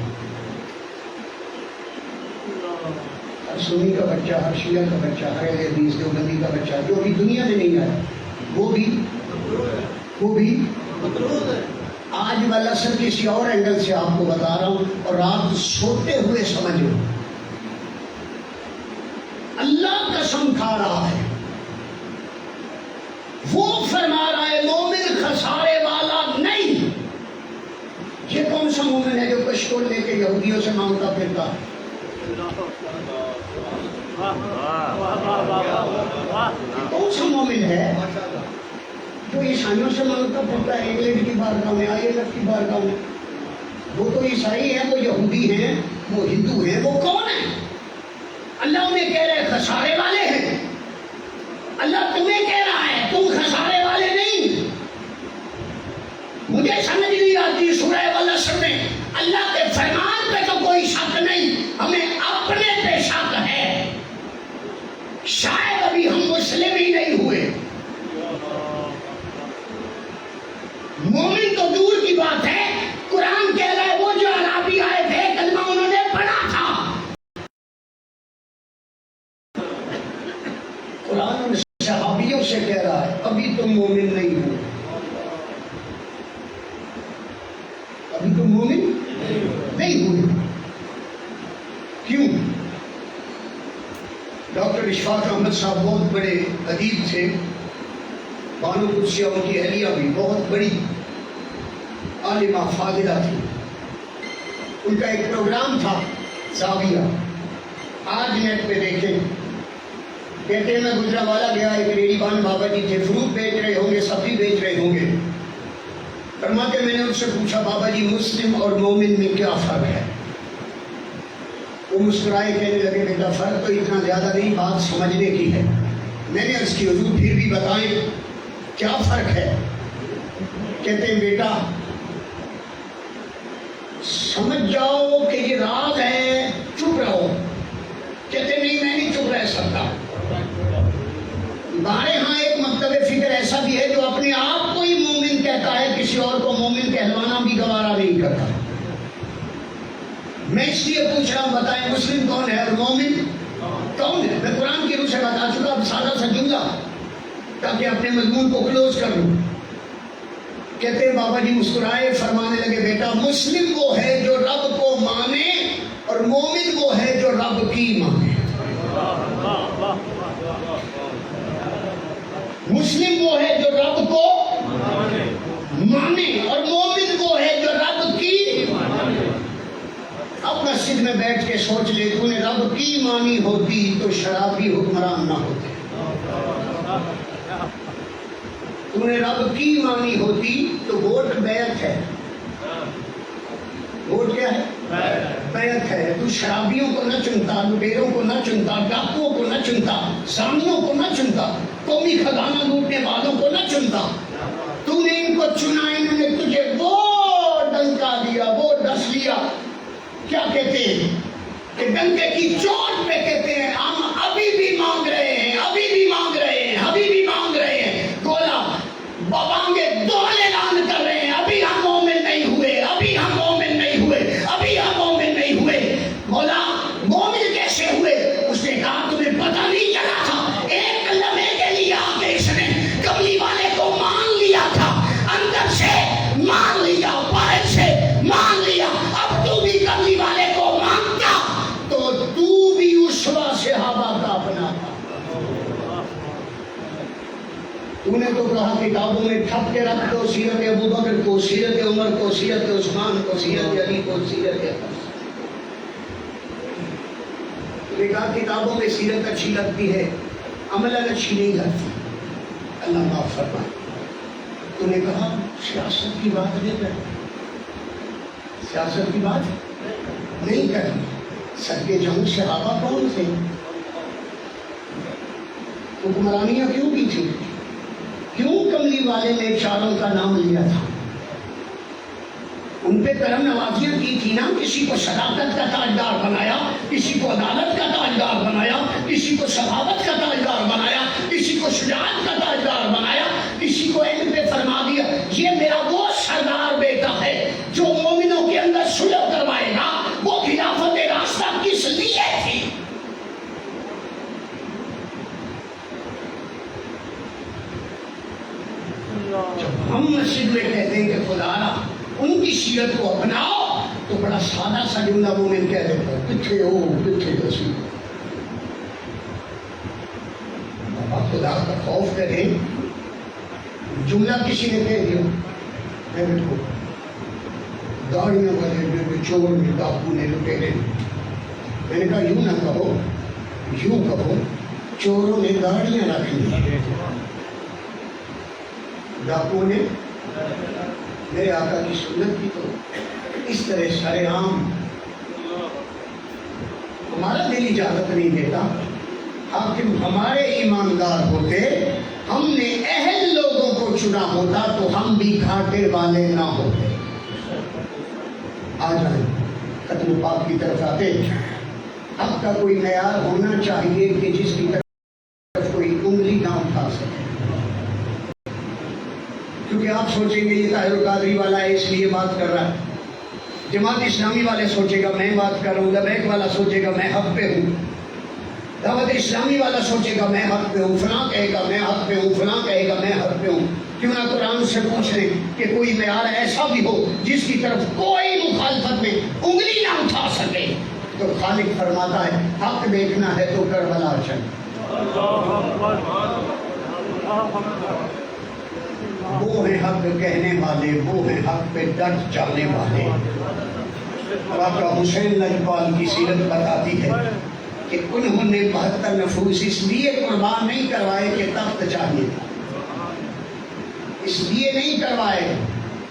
C: ہر سنی کا بچہ ہر شیعہ کا بچہ ہر اہل حدیث دیوبندی کا بچہ جو ابھی دنیا میں نہیں آیا وہ بھی مقروض ہے. آج والا سر کسی اور اینگل سے آپ کو بتا رہا ہوں اور آپ سوتے ہوئے سمجھ لو. اللہ قسم کھا رہا ہے وہ فرما رہا ہے مومن خسارے والا نہیں. یہ کون سا مومن ہے جو کشکول لے کے یہودیوں سے مانگتا پھرتا؟ کون سا مومن ہے جو عیسائیوں سے مانگتا پھرتا ہے انگلینڈ کی بارگاہ میں IMF کی بارگاہ میں؟ وہ تو عیسائی ہیں وہ یہودی ہیں وہ ہندو ہیں وہ کون ہیں؟ اللہ انہیں کہہ رہے خسارے والے ہیں. اللہ تمہیں کہہ رہا ہے تم خسارے والے نہیں. مجھے سمجھ نہیں آتی سورہ والعصر میں اللہ کے فرمان پہ تو کوئی شک نہیں ہمیں اپنے پہ شک ہے. شاید ابھی ہم مسلم ہی نہیں ہوئے. مومن تو دور کی بات ہے. قرآن کہہ رہا ہے وہ جو عربی آئے تھے کلمہ انہوں نے پڑھا تھا. قرآن صحابیوں سے کہہ رہا ہے ابھی تم مومن نہیں ہو. ابھی تم مومن نہیں ہوئے. کیوں؟ ڈاکٹر اشفاق احمد صاحب بہت بڑے ادیب تھے. بانو قدسیہ ان کی اہلیہ بھی بہت بڑی عالمہ فاضلہ تھی. ان کا ایک پروگرام تھا زاویہ. آج نیٹ پہ دیکھیں. کہتے ہیں میں گجرانوالہ گیا ایک ریڑھی بان بابا جی تھے فروٹ بیچ رہے ہوں گے سبزی بیچ رہے ہوں گے. فرماتے میں نے ان سے پوچھا بابا جی مسلم اور مومن میں کیا فرق ہے؟ وہ مسکرائے کہنے لگے بیٹا فرق تو اتنا زیادہ نہیں بات سمجھنے کی ہے. میں نے عرض کی حضور پھر بھی بتائیں کیا فرق ہے؟ کہتے ہیں بیٹا سمجھ جاؤ کہ یہ راز ہے چپ رہو. کہتے نہیں میں نہیں چپ رہ سکتا. ہمارے ہاں ایک مکتب فکر ایسا بھی ہے جو اپنے آپ کو ہی مومن کہتا ہے کسی اور کو مومن کہلوانا بھی گوارا نہیں کرتا. میں اس لیے پوچھ رہا ہوں بتائیں مسلم کون ہے اور مومن کون ہے؟ میں قرآن کی روح سے بتا چکا. اب سادہ سا جملہ تاکہ اپنے مضمون کو کلوز کر لوں. کہتے ہیں بابا جی مسکرائے فرمانے لگے بیٹا مسلم وہ ہے جو رب کو مانے اور مومن وہ ہے جو رب کی مانے. مسلم وہ ہے جو رب کو مانے اور مومن وہ ہے جو رب کی. اب مسجد میں بیٹھ کے سوچ لے تو نے رب کی مانی ہوتی تو شرابی حکمران نہ ہوتے. تو نے رب کی مانی ہوتی تو ووٹ بیعت ہے. ووٹ کیا ہے؟ بیعت ہے. تو شرابیوں کو نہ چنتا لٹیروں کو نہ چنتا ڈاکوؤں کو نہ چنتا زانیوں کو نہ چنتا قومی خزانہ لوٹنے والوں کو نہ چنتا، تو نے ان کو چنا، انہوں نے تجھے وہ ڈنکا دیا، وہ ڈس لیا، کیا کہتے ہیں کہ ڈنکے کی چوٹ پہ کہتے ہیں ہم ابھی بھی مانگ رہے ہیں، ابھی بھی مانگ رہے ہیں، ابھی بھی مانگ رہے ہیں، گولا بابانگے دوبارہ اعلان کر رہے ہیں ابھی ہم مومن نہیں ہوئے، ابھی ہم مومن نہیں ہوئے، ابھی ہم مومن نہیں ہوئے۔ مولا مومن کیسے ہوئے؟ اس نے کہا تمہیں پتہ نہیں چلا تھا، ایک لمحے کے لیے آ کے اس نے کملی والے کو مان لیا تھا، اندر سے مان لیا، باہر سے مان لیا، اب تو بھی کملی والے کو مانتا تو تو بھی اسوہ صحابہ کا اپنا تھا۔ تو نے تو کہا کتابوں میں چھپ کے رکھ دو سیرت ابوبکر کو، سیرت عمر کو، سیرت عثمان کو، سیرت علی کو، سیرت حسن۔ تو نے کہا کتابوں میں سیرت اچھی لگتی ہے، عملاً اچھی نہیں لگتی، اللہ معاف فرمائے۔ تو نے کہا سیاست کی بات نہیں کرنی، سیاست کی بات نہیں کرنی، صدقے جاؤں صحابہ کون تھے؟ حکمرانیاں کیوں کی تھی؟ کیوں کملی والے نے چاروں کا نام لیا تھا؟ ان پہ کرم نوازیاں کی تھی نا، کسی کو صداقت کا تاجدار بنایا، کسی کو عدالت کا تاجدار بنایا، کسی کو سخاوت کا تاجدار بنایا، کسی کو شجاعت کا تاجدار بنایا، کسی کو علم پہ فرما دیا یہ میرا وہ سردار بیٹا ہے جو مومنوں کے اندر صلح کروائے گا۔ وہ خلافت راستہ کس لیے تھی؟ جب ہم مسجد میں کہتے ہیں کہ خدا ان کی سیرت کو اپناؤ تو بڑا سادہ سا جملہ مومن کہہ دیتا ہے کتھے ہو کتھے دسی۔ بابا خدا کا خوف کریں، جملہ کسی نے کہہ دیا میں بیٹھو گاڑیاں والے چور نے ڈاکو نے لٹیرے، میں نے کہا یوں نہ کہو، یوں کہو چوروں نے گاڑیاں رکھ لی، ڈاکو نے میرے آقا کی سنت کی، تو اس طرح سارے عام ہمارا دل اجازت نہیں دیتا۔ حاکم ہمارے ایماندار ہوتے، ہم نے اہل لوگوں کو چنا ہوتا تو ہم بھی گھاٹے والے نہ ہوتے۔ آ جائیں ختم پاک کی طرف آتے، اب کا کوئی معیار ہونا چاہیے کہ جس کی طرف کوئی انگلی نہ اٹھا سکے، کیونکہ آپ سوچیں گے یہ طاہر القادری والا ہے اس لیے بات کر رہا ہے، جماعت اسلامی والے سوچے گا میں بات کر رہا ہوں، لبیک والا سوچے گا میں حق پہ ہوں، دعوت اسلامی والا سوچے گا میں حق پہ ہوں، فلاں کہے گا میں حق پہ ہوں، فلاں کہے گا میں حق پہ ہوں۔ کیوں نہ قرآن سے پوچھ لیں کہ کوئی معیار ایسا بھی ہو جس کی طرف کوئی مخالفت میں انگلی نہ اٹھا سکے، تو خالق فرماتا ہے حق دیکھنا ہے تو کربلا چل۔ وہ ہیں حق کہنے والے، وہ ہیں حق پہ ڈٹ جانے والے۔ آقا حسین لجپال کی سیرت بتاتی ہے کہ انہوں نے 72 نفوس اس لیے قربان نہیں کروائے کہ تخت چاہیے تھا، اس لیے نہیں کروائے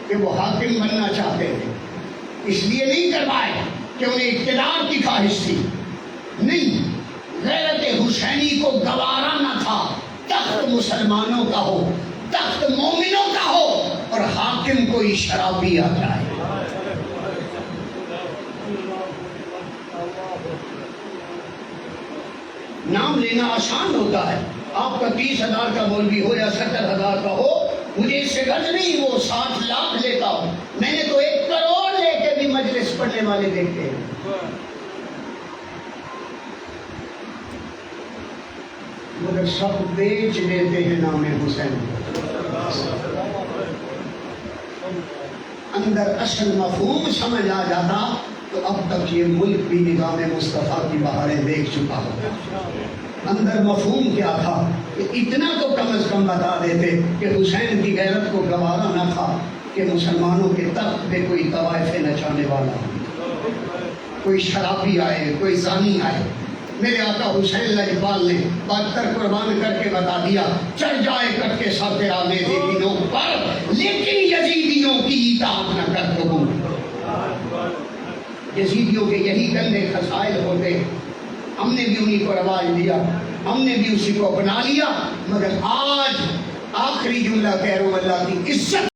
C: کہ وہ حاکم بننا چاہتے تھے، اس لیے نہیں کروائے کہ انہیں اقتدار کی خواہش تھی، نہیں، غیرت حسینی کو گوارا نہ تھا تخت مسلمانوں کا ہو، تخت مومنوں کا ہو اور حاکم کوئی شرابی آ جائے۔ نام لینا آسان ہوتا ہے، آپ کا 30,000 کا مولوی ہو یا 70,000 کا ہو، مجھے اس سے غرض نہیں وہ 60 لاکھ لیتا ہو، میں نے تو 1 کروڑ لے کے بھی مجلس پڑھنے والے دیکھتے ہیں، مگر سب بیچ لیتے ہیں نام حسین۔ اندر اصل مفہوم سمجھ آ جاتا تو اب تک یہ ملک بھی نظام مصطفیٰ کی بہاریں دیکھ چکا ہوتا۔ اندر مفہوم کیا تھا کہ اتنا تو کم از کم بتا دیتے کہ حسین کی غیرت کو گوارا نہ تھا کہ مسلمانوں کے تخت پہ کوئی طوائفیں نچانے والا ہو، کوئی شرابی آئے، کوئی زانی آئے۔ میرے آقا حسین لجپال نے 72 قربان کر کے بتا دیا چڑھ جائے کر کے سر تیرا میرے دینوں پر، لیکن یزیدیوں کی اطاعت نہ کر تو یزیدیوں کے یہی گندے خصائل ہوتے ہم نے بھی انہی کو رواج دیا، ہم نے بھی اسی کو اپنا لیا، مگر آج آخری جملہ کہہ رہا ہوں، اللہ کی عزت